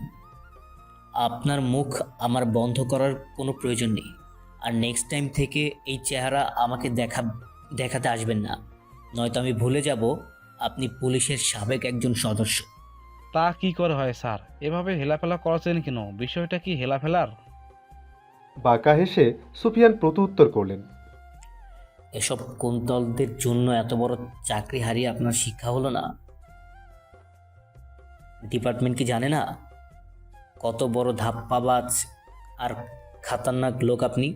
আপনার মুখ আমার বন্ধ করার কোনো প্রয়োজন নেই। আর নেক্সট টাইম থেকে এই চেহারা আমাকে দেখাতে আসবেন না, নয়তো আমি ভুলে যাব আপনি পুলিশের সাবেক একজন সদস্য। তা কি করে হয় স্যার? এভাবে হেলাফেলা করছেন কেন? বিষয়টা কি হেলাফেলার? বাঁকা হেসে সুফিয়ান প্রত্যুত্তর করলেন, এসব কুন্তলদের জন্য এত বড় চাকরি হারিয়ে আপনার শিক্ষা হলো না? ডিপার্টমেন্ট কি জানে না কত বড় ধাপ্পাবাজ আর খাতারনাক লোক আপনি?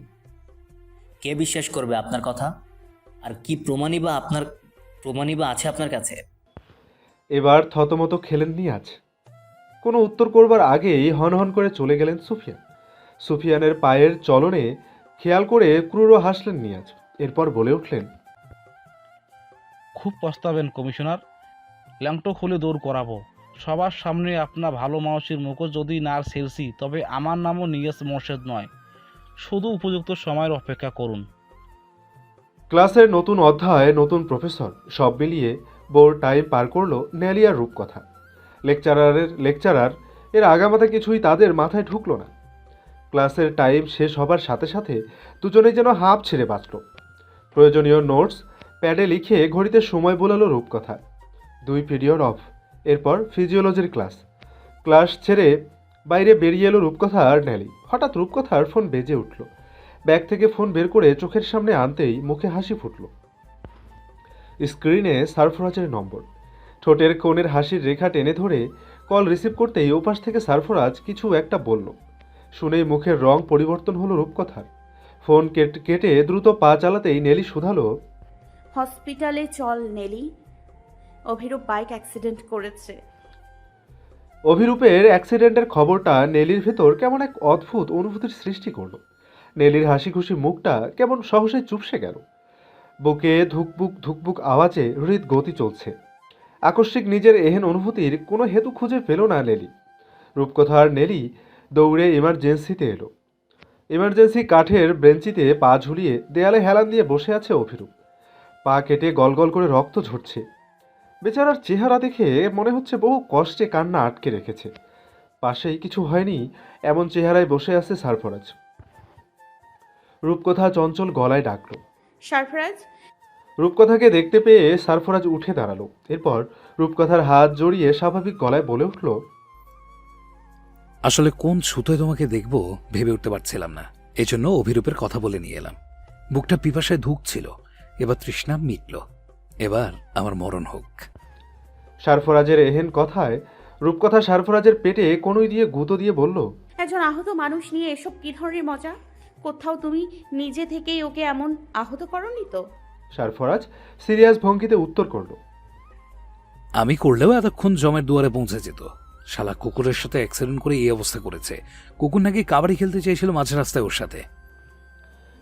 কে বিশ্বাস করবে আপনার কথা? আর কি প্রমাণই বা আছে আপনার কাছে? এবার থতমত খেলেন নিয়াজ। কোনো উত্তর করবার আগেই হনহন করে চলে গেলেন সুফিয়ান। সুফিয়ানের পায়ের চলনে খেয়াল করে ক্রুড় হাসলেন নিয়াজ। এরপর বলে উঠলেন, খুব পস্তাবেন কমিশনার। ল্যাংটো খুলে দৌড় করাবো। সবার সামনে আপনার ভালো মানুষের মুখোশ যদি না ছেড়ছি, তবে আমার নামও নিয়াজ মোর্শেদ নয়। শুধু উপযুক্ত সময়ের অপেক্ষা করুন। ক্লাসের নতুন অধ্যায়, নতুন প্রফেসর, সব মিলিয়ে বোর টাইম পার করলো নেলিয়ার রূপকথা। লেকচারার এর আগামাথা কিছুই তাদের মাথায় ঢুকলো না। ক্লাসের টাইম শেষ হবার সাথে সাথে দুজনেই যেন হাঁপ ছেড়ে বাঁচল। প্রয়োজনীয় নোটস প্যাডে লিখে ঘড়িতে সময় বোলালো রূপকথা। 2 পিরিয়ড অফ। এরপর ফিজিওলজির ক্লাস ছেড়ে বাইরে বেরিয়ে এলো রূপকথা আর নেলি। হঠাৎ রূপকথার ফোন বেজে উঠল। ব্যাগ থেকে ফোন বের করে চোখের সামনে আনতেই মুখে হাসি ফুটল। স্ক্রিনে সারফরাজের নম্বর। ঠোঁটের কোণের হাসির রেখা টেনে ধরে কল রিসিভ করতেই ওপাশ থেকে সারফরাজ কিছু একটা বলল। শুনেই মুখের রং পরিবর্তন হলো রূপকথার। ফোন কেটে দ্রুত পা চালাতেই নেলি শুধালো, হসপিটালে চল নেলি, অভিরূপ বাইক অ্যাক্সিডেন্ট করেছে। অভিরূপের অ্যাক্সিডেন্টের খবরটা নেলির ভেতর কেমন এক অদ্ভুত অনুভূতির সৃষ্টি করলো। নেলির হাসি খুশি মুখটা কেমন সহসে চুপসে গেল। বুকে ধুকপুক ধুকপুক আওয়াজে হৃদ গতি চলছে। আকস্মিক নিজের এহেন অনুভূতির কোনো হেতু খুঁজে পেল না নেলি। রূপকথার নেলি দৌড়ে ইমার্জেন্সিতে এলো। ইমার্জেন্সি কাঠের বেঞ্চিতে পা ঝুলিয়ে দেয়ালে হেলান দিয়ে বসে আছে অভিরূপ। পা কেটে গলগল করে রক্ত ঝরছে। বেচারার চেহারা দেখে মনে হচ্ছে বহু কষ্টে কান্না আটকে রেখেছে। পাশেই কিছু হয়নি এমন চেহারায় বসে আছে সারফরাজ। রূপকথা চঞ্চল গলায় ডাকলো। সারফরাজ, রূপকথাকে দেখতে পেয়ে সারফরাজ উঠে দাঁড়ালো। এরপর রূপকথার হাত জড়িয়ে স্বাভাবিক গলায় বলে উঠল, আসলে কোন ছুতোয় তোমাকে দেখব ভেবে উঠতে পারছিলাম না, এজন্য অভিরূপের কথা বলে নিয়ে এলাম। বুকটা পিপাসায় ধুকছিল, এবার তৃষ্ণা মিটল। এবার আমার মরণ হোক। সারফরাজের এহেন কথায় রূপকথা সারফরাজের পেটে কনুই দিয়ে গুঁতো দিয়ে বলল, একজন আহত মানুষ নিয়ে এসব কি ধরনের মজা? কোথাও তুমি নিজে থেকেই ওকে এমন আহত করনি তো? সারফরাজ সিরিয়াস ভঙ্গিতে উত্তর করল, আমি করলেও এতক্ষণ জমের দুয়ারে পৌঁছে যেত। শালা কুকুরের সাথে অ্যাক্সিডেন্ট করে এই অবস্থা করেছে। কুকুর নাকি কাবাডি খেলতে চেয়েছিল মাঝ রাস্তায় ওর সাথে।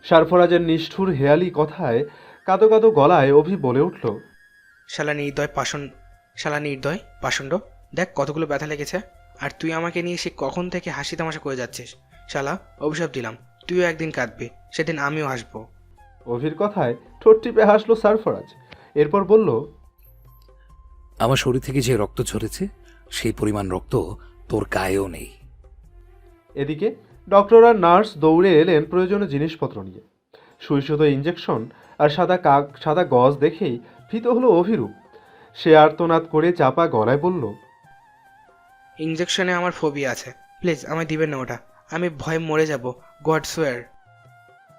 সারফরাজের নিষ্ঠুর হেয়ালি কথায় কাঁদো কাঁদো গলায় অভি বলে উঠল, শালা নির্দয় পাষণ্ড, দেখ কতগুলো ব্যথা লেগেছে। আর তুই আমাকে নিয়ে সে কখন থেকে হাসি তামাশা করে যাচ্ছিস। শালা, অভিশাপ দিলাম, তুইও একদিন কাঁদবি, সেদিন আমিও হাসবো। অভির কথায় ঠোঁট টিপে হাসলো সারফরাজ। এরপর বলল, আমার শরীর থেকে যে রক্ত ঝরেছে সেই পরিমাণ রক্ত তোর গায়েও নেই। এদিকে ডক্টর আর নার্স দৌড়ে এলেন প্রয়োজনীয় জিনিসপত্র নিয়ে। সুই সুতো ইঞ্জেকশন আর সাদা গজ দেখেই ভীত হলো অভিরূপ। সে আর্তনাদ করে চাপা গলায় বলল, ইঞ্জেকশনে আমার ফোবিয়া আছে, প্লিজ আমায় দিবেন না ওটা, আমি ভয়ে মরে যাব, গড সোয়ার।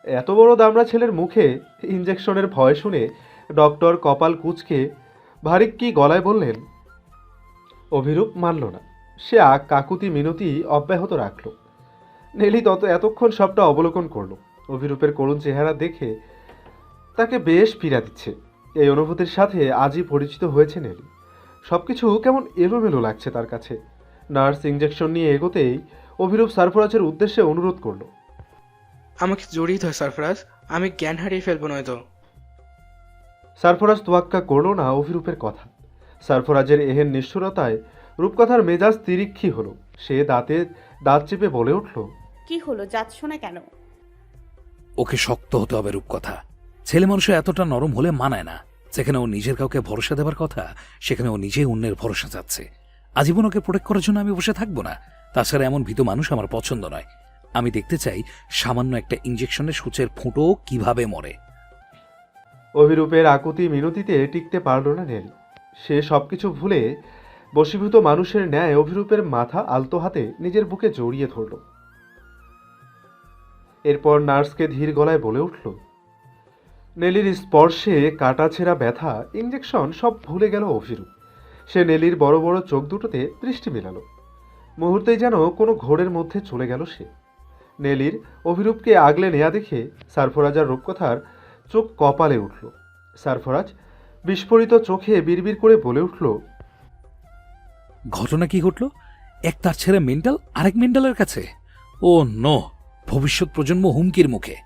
এত বড় দামড়া ছেলের মুখে ইঞ্জেকশনের ভয় শুনে ডক্টর কপাল কুঁচকে ভারী কি গলায় বললেন। অভিরূপ মানল না। সে কাকুতি মিনতি অব্যাহত রাখল। নেলি এতক্ষণ সবটা অবলোকন করলো। অভিরূপের করুণ চেহারা দেখে তাকে বেশ পীড়া দিচ্ছে। এই অনুভূতির সাথে আজই পরিচিত হয়েছে নেলি। সবকিছু কেমন এলোমেলো লাগছে তার কাছে। নার্স ইঞ্জেকশন নিয়ে এগোতেই অভিরূপ সারফরাজের উদ্দেশ্যে অনুরোধ করলো, আমাকে জড়িয়ে ধর সারফরাজ, আমি জ্ঞান হারিয়ে ফেলবো নয়তো। সারফরাজ তোয়াক্কা করল না অভিরূপের কথা। সারফরাজের এহেন নিষ্ঠুরতায় রূপকথার মেজাজ তিরিক্ষি হলো। সে দাঁত চেপে বলে উঠল, কি হলো, যাচ্ছ না কেন? ওকে শক্ত হতে হবে রূপকথা। ছেলে মানুষের এতটা নরম হলে মানায় না। যেখানে ও নিজের কাউকে ভরসা দেবার কথা, সেখানে ও নিজেই অন্যের ভরসা চাচ্ছে। আজীবন ওকে প্রোটেক্ট করার জন্য আমি বসে থাকবো না। তাছাড়া এমন ভীত মানুষ আমার পছন্দ নয়। আমি দেখতে চাই সামান্য একটা ইঞ্জেকশনের সূচের ফুঁটো কিভাবে মরে। অভিরূপের আকুতি মিনতিতে টিকতে পারল না নেলি। সে সবকিছু ভুলে বশীভূত মানুষের ন্যায় অভিরূপের মাথা আলতো হাতে নিজের বুকে জড়িয়ে ধরল। এরপর নার্সকে ধীর গলায় বলে উঠল, নেলির স্পর্শে কাটাছেঁড়া ব্যথা, ইঞ্জেকশন সব ভুলে গেল অভিরূপ। সে নেলির বড় বড় চোখ দুটোতে দৃষ্টি মেলালো। মুহূর্তেই যেন কোনো ঘোরের মধ্যে চলে গেল সে। নেলির অভিরূপকে আগলে নেয়া দেখে সারফরাজ আর রূপকথার চোখ কপালে উঠল। সারফরাজ বিস্ফোরিত চোখে বিড়বিড় করে বলে উঠল, ঘটনা কি ঘটল? এক তার ছেলে মেন্টাল, আরেক মেন্টালের কাছে। ও নো, ভবিষ্যৎ প্রজন্ম হুমকির মুখে।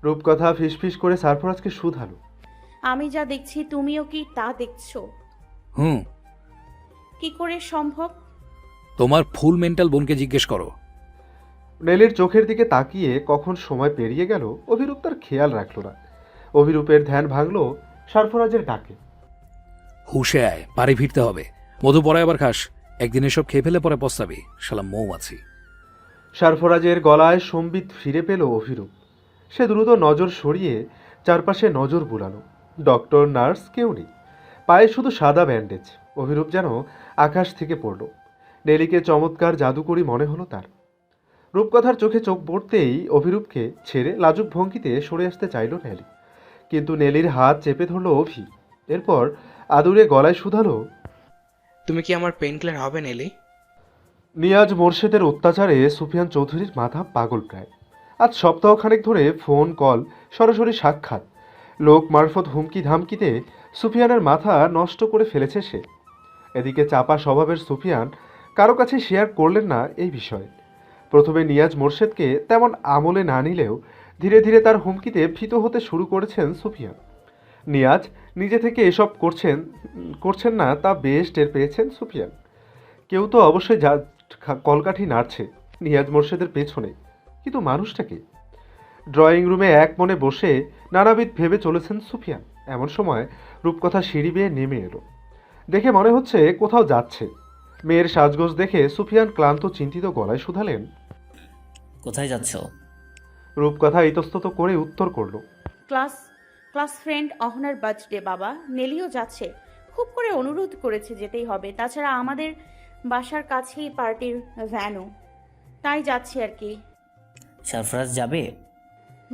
রূপকথা ফিসফিস করে সারফরাজকে শুধালো, আমি যা দেখছি তুমিও কি তা দেখছো? কি করে সম্ভব? তোমার ফুল মেন্টাল বোনকে জিজ্ঞেস করো। নেলির চোখের দিকে তাকিয়ে কখন সময় পেরিয়ে গেল অভিরূপ তার খেয়াল রাখল না। অভিরূপের ধ্যান ভাঙল সারফরাজের ডাকে, হুশে আয়, বাড়ি ফিরতে হবে। মধু পরে আবার খাস, একদিন এসব খেয়ে ফেলে পরে পস্তাবি, শালা মৌমাছি। সারফরাজের গলায় সম্বিত ফিরে পেল অভিরূপ। সে দ্রুত নজর সরিয়ে চারপাশে নজর বুলালো। ডক্টর, নার্স কেউ নেই। পায়ে শুধু সাদা ব্যান্ডেজ। অভিরূপ যেন আকাশ থেকে পড়ল। নেলিকে চমৎকার জাদুকরি মনে হলো তার। রূপকথার চোখে চোখ পড়তেই অভিরূপকে ছেড়ে লাজুক ভঙ্গিতে সরে আসতে চাইল নেলি, কিন্তু নেলির হাত চেপে ধরল অভি। এরপর আদুরে গলায় শুধালো, তুমি কি আমার পেন কিলার হবে নেলি? নিয়াজ মোর্শেদের অত্যাচারে সুফিয়ান চৌধুরীর মাথা পাগল প্রায়। আজ সপ্তাহখানেক ধরে ফোন কল, সরাসরি সাক্ষাৎ, লোক মারফত হুমকি ধামকিতে সুফিয়ানের মাথা নষ্ট করে ফেলেছে সে। এদিকে চাপা স্বভাবের সুফিয়ান কারো কাছে শেয়ার করলেন না এই বিষয়ে। প্রথমে নিয়াজ মোর্শেদকে তেমন আমলে না নিলেও ধীরে ধীরে তার হুমকিতে ভীত হতে শুরু করেছেন সুফিয়ান। নিয়াজ নিজে থেকে এসব করছেন না তা বেশ টের পেয়েছেন সুফিয়ান। কেউ তো অবশ্যই কলকাঠি নাড়ছে নিয়াজ মোর্শেদের পেছনে, কিন্তু মানুষটাকে। ড্রয়িং রুমে এক মনে বসে নানাবিধ ভেবে চলেছেন সুফিয়ান। এমন সময় রূপকথা সিঁড়ি বেয়ে নেমে এলো। দেখে মনে হচ্ছে কোথাও যাচ্ছে। মেয়ের সাজগোজ দেখে সুফিয়ান ক্লান্ত চিন্তিত গলায় শুধালেন। কোথায় যাচ্ছ? রূপকথা ইতস্তত করে উত্তর করল, ক্লাস ক্লাস ফ্রেন্ড অহনার বার্থডে বাবা, নেলিও যাচ্ছে, খুব করে অনুরোধ করেছে যেতেই হবে। তাছাড়া আমাদের বাসার কাছেই পার্টির ভ্যানও, তাই যাচ্ছি আর কি। সারফরাজ যাবে?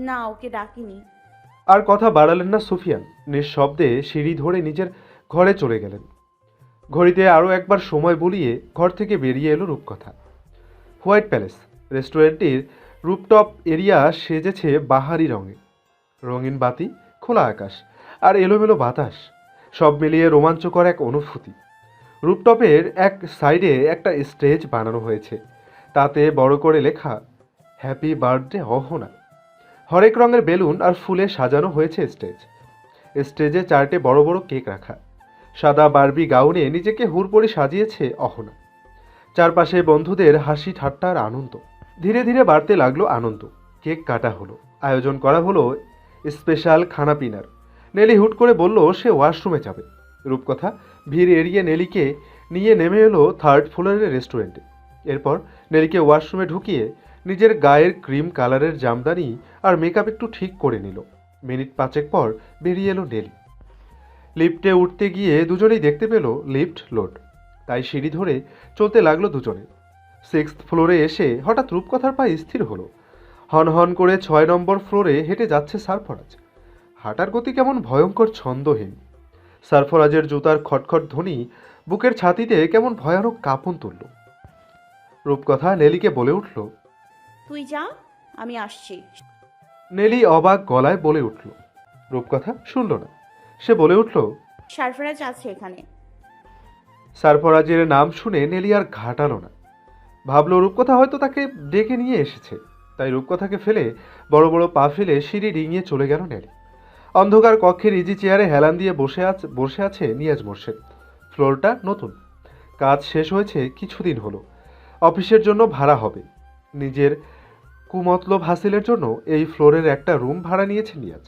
না, ওকে ডাকিনি। আর কথা বাড়ালেন না সুফিয়ান। নিঃশব্দে সিঁড়ি ধরে নিজের ঘরে চলে গেলেন। ঘড়িতে আরও একবার সময় বলিয়ে ঘর থেকে বেরিয়ে এলো রূপকথা। হোয়াইট প্যালেস রেস্টুরেন্টটির রুপটপ এরিয়া সেজেছে বাহারি রঙে। রঙিন বাতি, খোলা আকাশ আর এলোমেলো বাতাস, সব মিলিয়ে রোমাঞ্চকর এক অনুভূতি। রুপটপের এক সাইডে একটা স্টেজ বানানো হয়েছে, তাতে বড় করে লেখা হ্যাপি বার্থডে অহনা। হরেক রঙের বেলুন আর ফুলে সাজানো হয়েছে স্টেজ। স্টেজে 4টে বড় বড় কেক রাখা। সাদা বারবি গাউনে নিজেকে হুড়পড়ি সাজিয়েছে অহনা। চারপাশে বন্ধুদের হাসি ঠাট্টা আর আনন্দ। ধীরে ধীরে বাড়তে লাগলো আনন্দ। কেক কাটা হলো, আয়োজন করা হলো স্পেশাল খানাপিনার। নেলি হুট করে বলল সে ওয়াশরুমে যাবে। রূপকথা ভিড় এড়িয়ে নেলিকে নিয়ে নেমে এলো 3rd ফ্লোরের রেস্টুরেন্টে। এরপর নেলিকে ওয়াশরুমে ঢুকিয়ে নিজের গায়ের ক্রিম কালারের জামদানি আর মেকআপ একটু ঠিক করে নিল। মিনিট 5 পর বেরিয়ে এলো নেলি। লিফটে উঠতে গিয়ে দুজনেই দেখতে পেল লিফট লোড, তাই সিঁড়ি ধরে চলতে লাগলো দুজনে। 6th ফ্লোরে এসে হঠাৎ রূপকথার পায়ে স্থির হলো। হন হন করে 6 নম্বর ফ্লোরে হেঁটে যাচ্ছে সারফরাজ। হাঁটার গতি কেমন ভয়ঙ্কর ছন্দহীন। সারফরাজের জুতার খটখট ধ্বনি বুকের ছাতিতে কেমন ভয়ানক কাঁপন তুলল। রূপকথা নেলিকে বলে উঠল, তুই যা, আমি আসছি। নেলি অবাক গলায় বলে উঠল। রূপকথা শুনল না। সে বলে উঠল, সারফরাজ আছে এখানে। সারফরাজের নাম শুনে নেলি আর ঘাটালো না। ভাবল রূপকথা হয়তো তাকে ডেকে নিয়ে এসেছে, তাই রূপকথাকে ফেলে বড় বড় পা ফেলে সিঁড়ি ডিঙিয়ে চলে গেল নেলি। অন্ধকার কক্ষের ইজি চেয়ারে হেলান দিয়ে বসে আছে নিয়াজ মোর্শেদ। ফ্লোরটা নতুন, কাজ শেষ হয়েছে কিছুদিন হলো। অফিসের জন্য ভাড়া হবে। নিজের কুমতলব হাসিলের জন্য এই ফ্লোরের একটা রুম ভাড়া নিয়েছে নিয়াজ।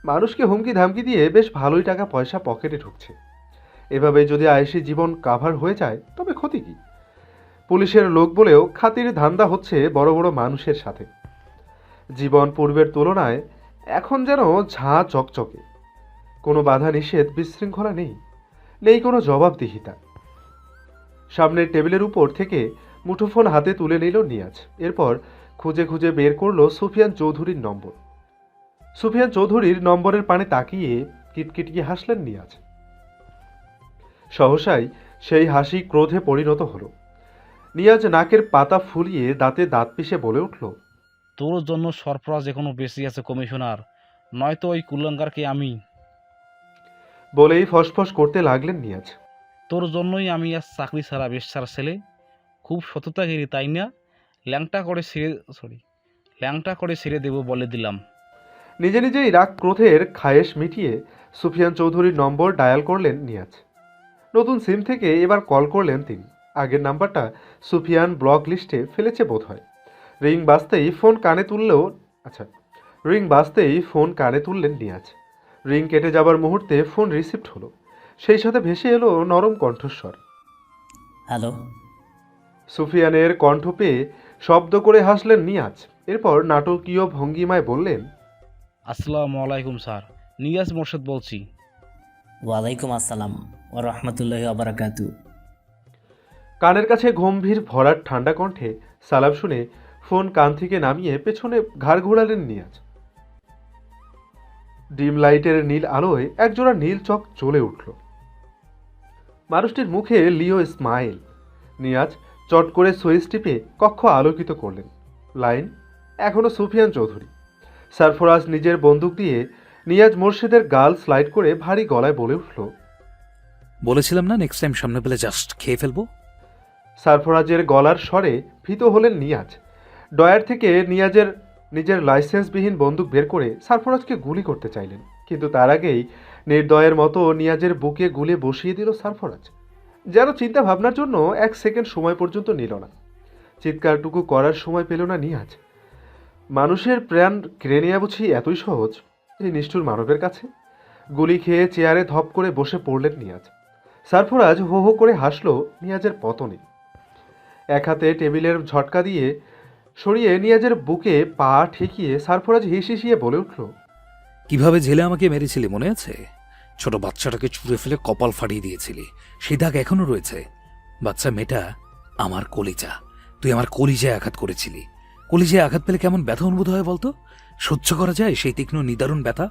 মানুষকে হুমকি ধামকি দিয়ে বেশ ভালোই টাকা পয়সা পকেটে ঢুকছে। এভাবে যদি আয়েশি জীবন কাভার হয়ে যায় তবে ক্ষতি কি? পুলিশের লোক বলেও খাতির ধান্দা হচ্ছে বড় বড় মানুষের সাথে। জীবন পূর্বের তুলনায় এখন যেন ঝাঁ চকচকে। কোনো বাধা নিষেধ বিশৃঙ্খলা নেই, নেই কোনো জবাবদিহিতা। সামনের টেবিলের উপর থেকে মুঠোফোন হাতে তুলে নিল নিয়াজ। এরপর খুঁজে খুঁজে বের করলো সুফিয়ান চৌধুরীর নম্বর। সুফিয়ান চৌধুরীর নম্বরের পানে তাকিয়ে কিটকিটিয়ে হাসলেন নিয়াজ। সহসাই সেই হাসি ক্রোধে পরিণত হলো। নিয়াজ নাকের পাতা ফুলিয়ে দাঁতে দাঁত পিষে বলে উঠল, তোর জন্য সরফরাজ এখনো বেশি আছে কমিশনার, নয়তো ওই কুলঙ্গারকে আমি। বলেই ফসফস করতে লাগলেন নিয়াজ। তোর জন্যই আমি আজ চাকরি ছাড়া বেশ্যার ছেলে। খুব সততাগিরি তাই না? ল্যাংটা করে ছেড়ে দেবো বলে দিলাম। নিজে নিজেই রাগ ক্রোধের খায়েশ মিটিয়ে সুফিয়ান চৌধুরীর নম্বর ডায়াল করলেন নিয়াজ। নতুন সিম থেকে এবার কল করলেন তিনি। আগের নাম্বারটা সুফিয়ান ব্লক লিস্টে ফেলেছে বোধ হয়। রিং বাজতেই ফোন কানে তুললেন নিয়াজ। রিং কেটে যাবার মুহূর্তে ফোন রিসিভড হলো। সেই সাথে ভেসে এলো নরম কণ্ঠস্বর। হ্যালো। সুফিয়ানের কণ্ঠ পেয়ে শব্দ করে হাসলেন নিয়াজ। এরপর নাটকীয় ভঙ্গিমায় বললেন, আসসালামু আলাইকুম স্যার, নিয়াজ মোর্শেদ বলছি। ওয়ালাইকুম আসসালাম ও রহমতুল্লাহি আবরাকাতু। কানের কাছে গম্ভীর ভরাট ঠান্ডা কণ্ঠে সালাম শুনে ফোন কান থেকে নামিয়ে পেছনে ঘাড় ঘোরালেন নিয়াজ। ডিম লাইটের নীল আলোয় একজোড়া নীল চোখ জ্বলে উঠল। মানুষটির মুখে লিও স্মাইল। নিয়াজ চট করে সুইচ টিপে কক্ষ আলোকিত করলেন। লাইন এখনো সুফিয়ান চৌধুরী। সারফরাজ নিজের বন্দুক দিয়ে নিয়াজ মোর্শেদের গাল স্লাইড করে ভারী গলায় বলে উঠল, বলেছিলাম না নেক্সট টাইম সামনে পেলে জাস্ট খেয়ে ফেলবো। সারফরাজের গলার স্বরে ভীত হলেন নিয়াজ। ডয়ার থেকে নিজের লাইসেন্সবিহীন বন্দুক বের করে সারফরাজকে গুলি করতে চাইলেন, কিন্তু তার আগেই নির্দয়ের মতো নিয়াজের বুকে গুলি বসিয়ে দিল সারফরাজ। যেন চিন্তা ভাবনার জন্য 1 সেকেন্ড সময় পর্যন্ত নিল না। চিৎকারটুকু করার সময় পেল না নিয়াজ। মানুষের প্রাণ কেড়ে নেওয়া বুঝি এতই সহজ এই নিষ্ঠুর মানবের কাছে? গুলি খেয়ে চেয়ারে ধপ করে বসে পড়লেন নিয়াজ। সারফরাজ হো হো করে হাসল নিয়াজের পতনে। এক হাতে টেবিলের ঝটকা দিয়ে সরিয়ে নিয়াজের বুকে পা ঠেকিয়ে সারফরাজ হিসিয়ে বলে উঠল, কিভাবে ঝেলে আমাকে মেরেছিলি মনে আছে? ছোট বাচ্চাটাকে ছুঁড়ে ফেলে কপাল ফাটিয়ে দিয়েছিলি, সেই দাগ এখনো রয়েছে। বাচ্চা মেয়েটা আমার কলিজা, তুই আমার কলিজায় আঘাত করেছিলি। কলিজায় আঘাত পেলে কেমন ব্যথা অনুভূত হয় বলতো? সহ্য করা যায় সেই তীক্ষ্ণ নিদারুণ ব্যথা?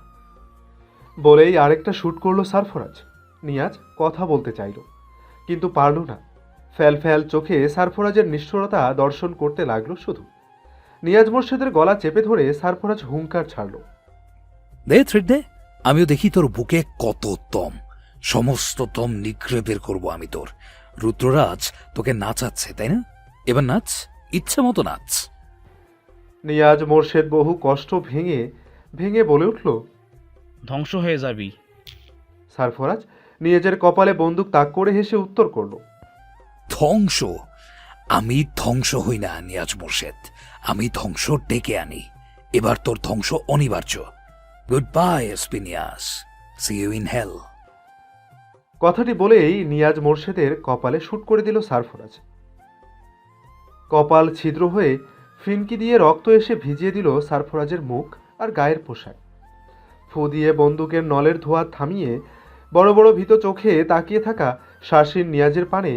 বলেই আরেকটা শ্যুট করলো সারফরাজ। নিয়াজ কথা বলতে চাইল, কিন্তু পারল না। ফ্যাল ফ্যাল চোখে সারফরাজের নিষ্ঠুরতা দর্শন করতে লাগলো শুধু। নিয়াজ মোর্শেদের গলা চেপে ধরে সারফরাজ হুঙ্কার ছাড়ল, দে থ্রেড দে, আমিও দেখি তোর বুকে কত দম। সমস্ত দম নিগ্রে বের করবো আমি তোর। রুদ্ররাজ তোকে নাচাচ্ছে, তাই না? এবার নাচ, ইচ্ছা মতো নাচ। নিয়াজ মোর্শেদ বহু কষ্ট ভেঙে ভেঙে বলে উঠল, ধ্বংস হয়ে যাবি। সারফরাজ নিয়াজের কপালে বন্দুক তাক করে হেসে উত্তর করল, ধ্বংস? আমি ধ্বংস হই না নিয়াজ মোর্শেদ, আমি ধ্বংস ডেকে আনি। এবার তোর ধ্বংস অনিবার্য। গুড বাই এসপিনিয়াস, সি ইউ ইন হেল। কথাটি বলেই নিয়াজ মোর্শেদের কপালে শ্যুট করে দিল সারফরাজ। কপাল ছিদ্র হয়ে ফিনকি দিয়ে রক্ত এসে ভিজিয়ে দিল সারফরাজের মুখ আর গায়ের পোশাক। ফু দিয়ে বন্দুকের নলের ধোঁয়া থামিয়ে বড় বড় ভীত চোখে তাকিয়ে থাকা শাসীর নিয়াজের পানে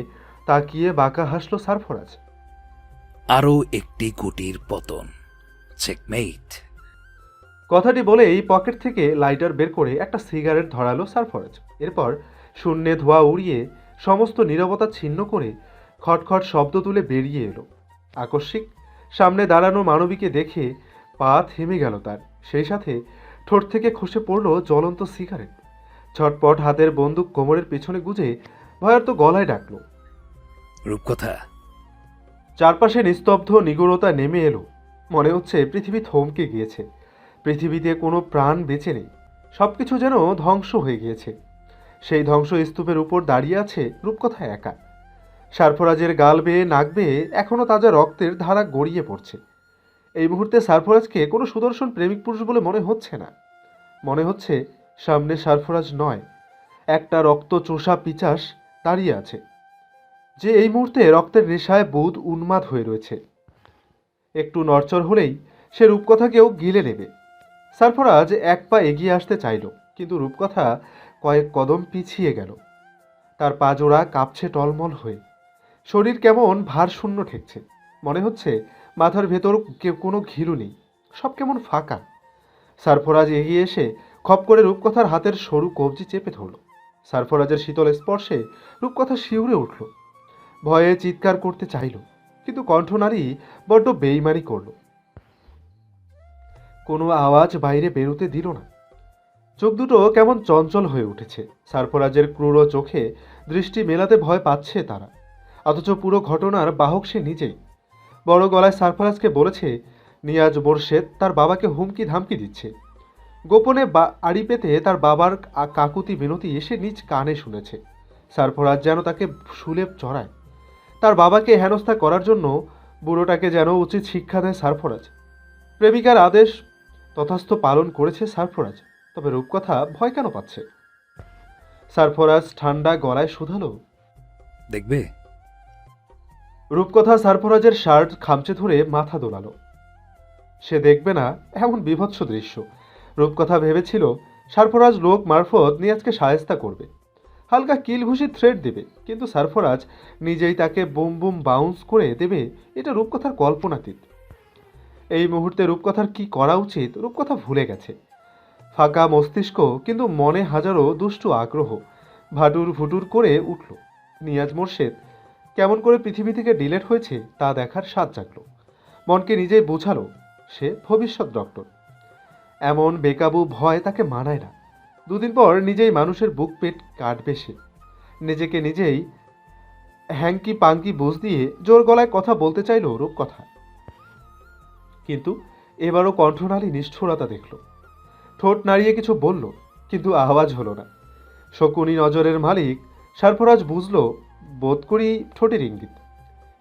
তাকিয়ে বাঁকা হাসল সারফরাজ। আরও একটি গুটির পতন। চেকমেট। কথাটি বলেই পকেট থেকে লাইটার বের করে একটা সিগারেট ধরালো সারফরাজ। এরপর শূন্যে ধোঁয়া উড়িয়ে সমস্ত নীরবতা ছিন্ন করে খটখট শব্দ তুলে বেরিয়ে এলো। আকস্মিক সামনে দাঁড়ানো মানবীকে দেখে পা থেমে গেল তার। সেই সাথে ঠোঁট থেকে খসে পড়ল জ্বলন্ত সিগারেট। ছটপট হাতের বন্দুক কোমরের পেছনে গুজে ভয়ার্ত গলায় ডাকল, রূপকথা। চারপাশে নিস্তব্ধ নিগূঢ়তা নেমে এলো। মনে হচ্ছে পৃথিবী থমকে গিয়েছে। পৃথিবীতে কোনো প্রাণ বেঁচে নেই, সবকিছু যেন ধ্বংস হয়ে গিয়েছে। সেই ধ্বংস স্তূপের উপর দাঁড়িয়ে আছে রূপকথা একা। সারফরাজের গাল বেয়ে নাক বেয়ে এখনও তাজা রক্তের ধারা গড়িয়ে পড়ছে। এই মুহূর্তে সারফরাজকে কোনো সুদর্শন প্রেমিক পুরুষ বলে মনে হচ্ছে না। মনে হচ্ছে সামনে সারফরাজ নয়, একটা রক্ত চোষা পিচাস দাঁড়িয়ে আছে, যে এই মুহূর্তে রক্তের নেশায় বোধ উন্মাদ হয়ে রয়েছে। একটু নড়চড় হলেই সে রূপকথাকেও গিলে নেবে। সারফরাজ এক পা এগিয়ে আসতে চাইল, কিন্তু রূপকথা কয়েক কদম পিছিয়ে গেল। তার পা জোড়া কাঁপছে টলমল হয়ে, শরীর কেমন ভারশূন্য ঠেকছে। মনে হচ্ছে মাথার ভেতর কোনো ঘিলু নেই, সব কেমন ফাঁকা। সারফরাজ এগিয়ে এসে খপ করে রূপকথার হাতের সরু কবজি চেপে ধরল। সারফরাজের শীতল স্পর্শে রূপকথা শিউরে উঠল। ভয়ে চিৎকার করতে চাইল, কিন্তু কণ্ঠনারী বড্ড বেইমানি করল। কোনো আওয়াজ বাইরে বেরোতে দিল না। চোখ দুটো কেমন চঞ্চল হয়ে উঠেছে। সারফরাজের ক্রূর চোখে দৃষ্টি মেলাতে ভয় পাচ্ছে তারা, অথচ পুরো ঘটনার বাহক সে নিজেই। বড় গলায় সারফরাজকে বলেছে নিয়াজ মোর্শেদ তার বাবাকে হুমকি ধামকি দিচ্ছে। গোপনে আড়ি পেতে তার বাবার কাকুতি বিনতি এসে নিজ কানে শুনেছে। সারফরাজ যেন তাকে শুলে চড়ায়। তার বাবাকে হেনস্থা করার জন্য বুড়োটাকে যেন উচিত শিক্ষা দেয় সারফরাজ। প্রেমিকার আদেশ তথাস্থ পালন করেছে সারফরাজ, তবে রূপকথা ভয় কেন পাচ্ছে? সারফরাজ ঠান্ডা গলায় শুধালো, দেখবে? রূপকথা সারফরাজের শার্ট খামচে ধরে মাথা দোলালো। সে দেখবে না এমন বিভৎস দৃশ্য। রূপকথা ভেবেছিল সারফরাজ লোক মারফত নিয়াজকে সায়স্তা করবে, হালকা কিল ঘুষি থ্রেড দেবে, কিন্তু সারফরাজ নিজেই তাকে বুম বুম বাউন্স করে দেবে, এটা রূপকথার কল্পনাতীত। এই মুহূর্তে রূপকথার কি করা উচিত রূপকথা ভুলে গেছে। ফাঁকা মস্তিষ্ক, কিন্তু মনে হাজারো দুষ্টু আগ্রহ ভাটুর ভুটুর করে উঠল। নিয়াজ মোর্শেদ কেমন করে পৃথিবী থেকে ডিলেট হয়েছে তা দেখার স্বাদ জাগল। মনকে নিজেই বোঝালো সে ভবিষ্যৎ ডক্টর। এমন বেকাবু ভয় তাকে মানায় না। দুদিন পর নিজেই মানুষের বুক পেট কাটবে সে। নিজেকে নিজেই হ্যাঙ্কি পাঙ্কি বুঝ দিয়ে জোর গলায় কথা বলতে চাইল রূপকথা, কিন্তু এবারও কণ্ঠনালী নিষ্ঠুরতা দেখল। ঠোঁট নাড়িয়ে কিছু বলল, কিন্তু আওয়াজ হলো না। শকুনি নজরের মালিক সারফরাজ বুঝল বোধ করি ঠোঁটের ইঙ্গিত।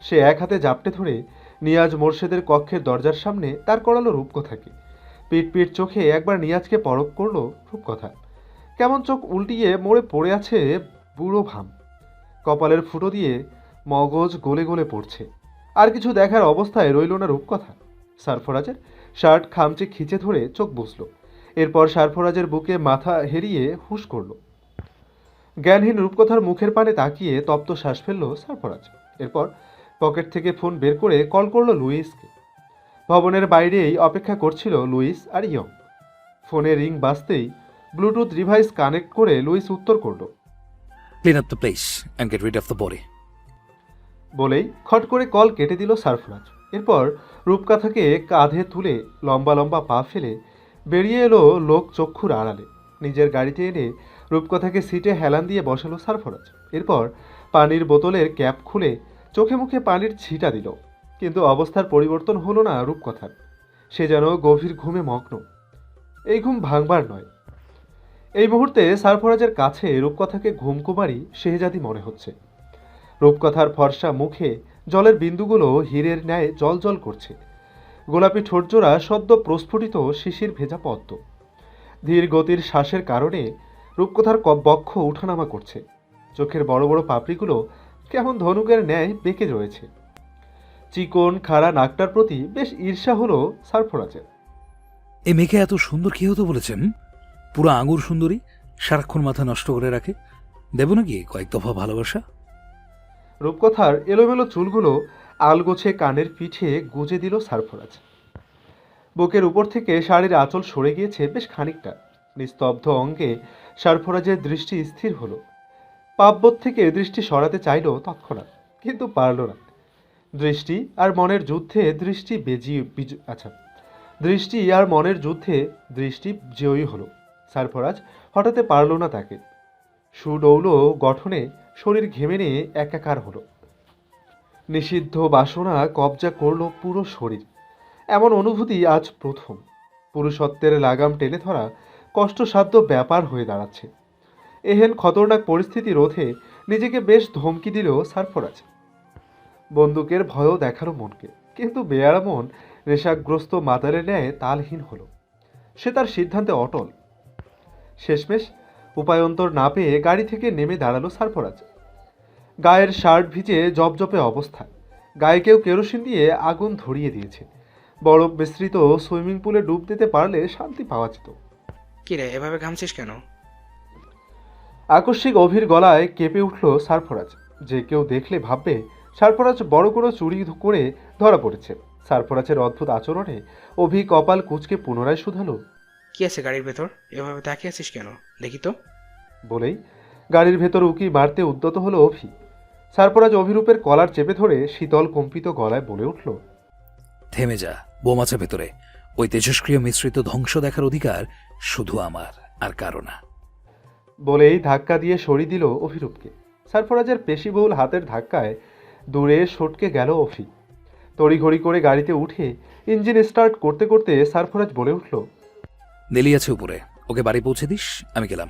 সে এক হাতে জাপটে ধরে নিয়াজ মোর্শেদের কক্ষের দরজার সামনে তার করালো রূপকথাকে। পিট পিট চোখে একবার নিয়াজকে পরখ করল রূপকথা। কেমন চোখ উল্টিয়ে মোড়ে পড়ে আছে বুড়ো ভাম। কপালের ফুটো দিয়ে মগজ গলে গলে পড়ছে। আর কিছু দেখার অবস্থায় রইল না রূপকথা। সারফরাজের শার্ট খামচে খিচে ধরে চোখ বুঝল। এরপর সারফরাজের বুকে মাথা হেরিয়ে হুঁশ করল। জ্ঞানহীন রূপকথার মুখের পানে তাকিয়ে তপ্ত শ্বাস ফেলল সারফরাজ। এরপর পকেট থেকে ফোন বের করে কল করল লুইসকে। ভবনের বাইরেই অপেক্ষা করছিল লুইস আর ইয়ং। ফোনে রিং বাজতেই ব্লুটুথ ডিভাইস কানেক্ট করে লুইস উত্তর করল। Clean up the place and get rid of the body. বলেই খট করে কল কেটে দিল সারফরাজ। এরপর রূপকথাকে কাঁধে তুলে লম্বা লম্বা পা ফেলে বেরিয়ে এলো লোক চক্ষুর আড়ালে। নিজের গাড়িতে এনে রূপকথাকে সিটে হেলান দিয়ে বসালো সারফরাজ। এরপর পানির বোতলের ক্যাপ খুলে চোখে মুখে পানির ছিটা দিল। কিন্তু অবস্থার পরিবর্তন হলো না রূপকথার। সে যেন গভীর ঘুমে মগ্ন। এই ঘুম ভাঙবার নয়। এই মুহূর্তে সারফরাজের কাছে রূপকথাকে ঘুমকুমারী শেহজাদি মনে হচ্ছে। রূপকথার ফর্সা মুখে জলের বিন্দুগুলো হীরের ন্যায় জলজল করছে। গোলাপি ঠোঁটজোড়া সদ্য প্রস্ফুটিত শিশির ভেজা পদ্ম। ধীর গতির শ্বাসের কারণে রূপকথার বক্ষ উঠানামা করছে। চোখের বড় বড় পাপড়িগুলো কেমন ধনুকের ন্যায় বেঁকে রয়েছে। চিকন খাড়া নাকটার প্রতি বেশ ঈর্ষা হলো সারফরাজের। এই মেয়েকে এত সুন্দর কে হতো বলেছেন? পুরো আঙুর সুন্দরী, সারাক্ষণ মাথা নষ্ট করে রাখে। দেব নাকি কয়েক দফা ভালোবাসা? রূপকথার এলোমেলো চুলগুলো আলগোছে কানের পিঠে গুজে দিল সারফরাজ। বুকের উপর থেকে শাড়ির আঁচল সরে গিয়েছে বেশ খানিকটা। নিস্তব্ধ অঙ্গে সারফরাজের দৃষ্টি স্থির হলো। পাপবোধ থেকে দৃষ্টি সরাতে চাইল তৎক্ষণাৎ, কিন্তু পারল না। দৃষ্টি আর মনের যুদ্ধে দৃষ্টি আর মনের যুদ্ধে দৃষ্টি জয়ী হলো। সারফরাজ হঠাতে পারল না তাকে। সুডৌল গঠনে শরীর ঘেমে নিয়ে একাকার হলো। নিষিদ্ধ বাসনা কবজা করল পুরো শরীর। এমন অনুভূতি আজ প্রথম। পুরুষত্বের লাগাম টেনে ধরা কষ্টসাধ্য ব্যাপার হয়ে দাঁড়াচ্ছে। এহেন খতরনাক পরিস্থিতি রোধে নিজেকে বেশ ধমকি দিল সারফরাজ। বন্দুকের ভয়ও দেখালো মনকে, কিন্তু বেয়ারা মন নেশাগ্রস্ত মাতারের ন্যায় তালহীন হলো। সে তার সিদ্ধান্তে অটল। শেষমেশ উপায়ন্তর না পেয়ে গাড়ি থেকে নেমে দাঁড়ালো সারফরাজ। গায়ের শার্ট ভিজে জপজপে অবস্থা। গায়ে কেউ কেরোসিন দিয়ে আগুন ধরিয়ে দিয়েছে। বরফ মিশ্রিত সুইমিং পুলে ডুব দিতে পারলে শান্তি পাওয়া যেত। কিরে, এভাবে ঘামছিস কেন? আকস্মিক অভির গলায় কেঁপে উঠল সারফরাজ। যে কেউ দেখলে ভাববে সারফরাজ বড় কোনো চুরি করে ধরা পড়েছে। সারফরাজের অদ্ভুত আচরণে অভি কপাল কুঁচকে পুনরায় শুধালো, কি আছে গাড়ির ভেতর? এভাবে তাকিয়ে আছিস কেন? দেখি তো। বলেই গাড়ির ভেতর উকি মারতে উদ্যত হলো অভি। সারফরাজ অভিরূপের কলার চেপে ধরে শীতল কম্পিত গলায় বলে উঠল, থেমে যা, বোম আছে ভেতরে। ওই তেজস্ক্রিয় মিশ্রিত ধ্বংস দেখার অধিকার শুধু আমার, আর কারো না। বলেই ধাক্কা দিয়ে সরিয়ে দিল অভিরূপকে। সারফরাজের পেশিবহুল হাতের ধাক্কায় দূরে সটকে গেল অভি। তড়িঘড়ি করে গাড়িতে উঠে ইঞ্জিন স্টার্ট করতে করতে সারফরাজ বলে উঠল, নেলি আছে উপরে, ওকে বাড়ি পৌঁছে দিস, আমি গেলাম।